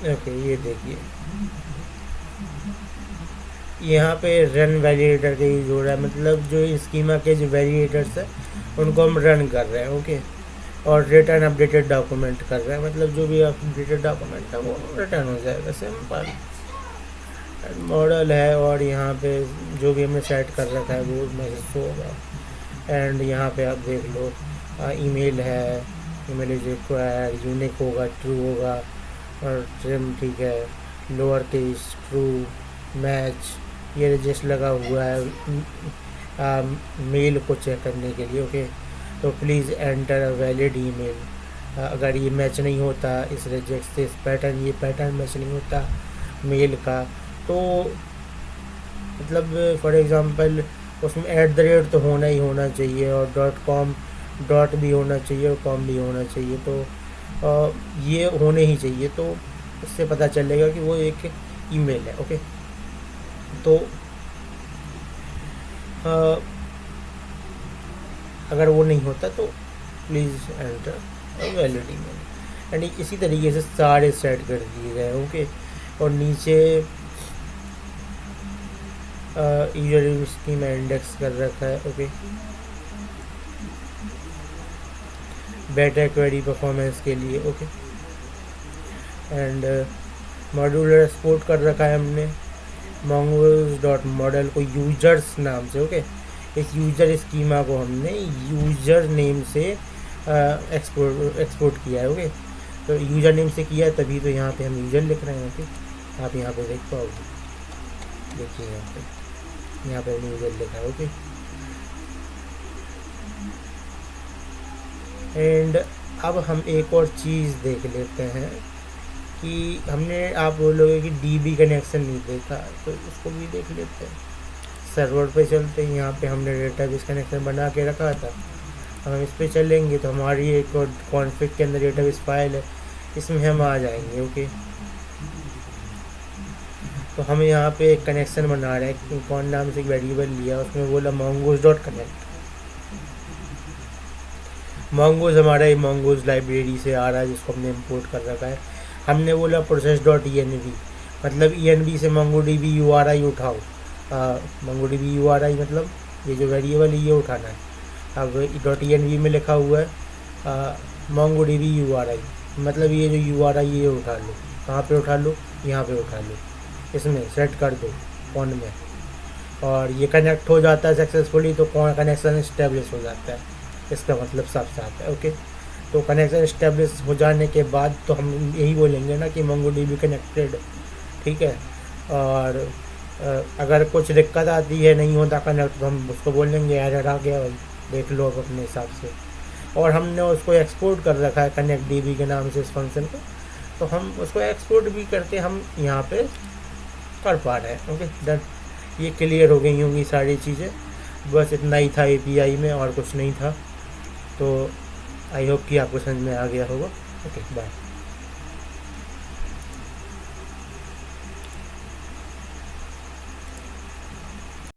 ओके, ये देखिए यहाँ पे रन वैलिडेटर का यूज हो रहा है। मतलब जो स्कीमा के जो वैलिडेटर्स है उनको हम रन कर रहे हैं। ओके, और रिटर्न अपडेटेड डॉक्यूमेंट कर रहे हैं। मतलब जो भी अपडेटेड डॉक्यूमेंट है वो रिटर्न हो जाएगा। सिंपल मॉडल है। और यहाँ पे जो भी हमने सेट कर रखा है वो मैसेज होगा। एंड यहाँ पे आप देख लो ईमेल है, ईमेल इज रिक्वायर, यूनिक होगा, ट्रू होगा, और ट्रिम। ठीक है, लोअर केस, ट्रू, मैच, ये रजिस्ट लगा हुआ है मेल को चेक करने के लिए। ओके, तो please enter a valid email. अगर ये मैच नहीं होता इस रजिस्ट से, इस पैटर्न, ये पैटर्न मैच नहीं होता मेल का, तो मतलब फॉर एग्ज़ाम्पल उसमें @ तो होना ही होना चाहिए, और .com डॉट भी होना चाहिए और कॉम भी होना चाहिए। तो ये होने ही चाहिए। तो उससे पता चलेगा कि वो एक ईमेल है। ओके, तो अगर वो नहीं होता तो please enter valid email. And इसी तरीके से सारे सेट कर दिए गए। ओके, और नीचे यूजर स्कीमा इंडेक्स कर रखा है। ओके, बेटर क्वेरी परफॉर्मेंस के लिए। ओके, एंड मॉड्यूलर एक्सपोर्ट कर रखा है हमने mongoose डॉट मॉडल को यूजर्स नाम से। ओके, इस यूजर स्कीमा को हमने यूजर नेम से एक्सपोर्ट किया है। ओके, तो यूजर नेम से किया है, तभी तो यहाँ पे हम यूजर लिख रहे हैं। ओके, आप यहाँ पे देख पाओगे, देखिए यहाँ पे हमने यूजर लिखा है। ओके, एंड अब हम एक और चीज़ देख लेते हैं कि हमने, आप बोलोगे कि डीबी कनेक्शन नहीं देखा, तो उसको भी देख लेते हैं। सर्वर पे चलते हैं, यहाँ पे हमने डेटाबेस कनेक्शन बना के रखा था। हम इस पे चलेंगे तो हमारी एक और कॉन्फ़िग के अंदर डेटाबेस फाइल है, इसमें हम आ जाएंगे। ओके, तो हम यहाँ पे एक कनेक्शन बना रहे हैं, कौन नाम से एक वेरिएबल लिया, उसमें बोला mongoose डॉट कनेक्ट। mongoose हमारा ये mongoose लाइब्रेरी से आ रहा है, जिसको हमने इंपोर्ट कर रखा है। हमने बोला प्रोसेस डॉट env, मतलब env से mongodb URI उठाओ। mongodb URI मतलब ये जो वेरिएबल है ये उठाना है। अब डॉट env में लिखा हुआ है mongodb URI, मतलब ये जो URI ये उठा लो। कहाँ पे उठा लो? यहाँ पे उठा लो, इसमें सेट कर दो ऑन में, और ये कनेक्ट हो जाता है सक्सेसफुली, तो कनेक्शन इस्टेब्लिश हो जाता है। इसका मतलब साफ साफ है। ओके, तो कनेक्शन इस्टेब्लिश हो जाने के बाद तो हम यही बोलेंगे ना कि mongodb कनेक्टेड। ठीक है, और अगर कुछ दिक्कत आती है, नहीं होता कनेक्ट, तो हम उसको बोलेंगे एरर आ गया भाई, देख लो अब अपने हिसाब से। और हमने उसको एक्सपोर्ट कर रखा है कनेक्ट db के नाम से इस फंक्शन को, तो हम उसको एक्सपोर्ट भी करके हम यहाँ पे कर पा रहे हैं। ओके डन, ये क्लियर हो गई होंगी सारी चीज़ें, बस इतना ही था API में, और कुछ नहीं था। तो आई होप कि आपको समझ में आ गया होगा। Okay bye.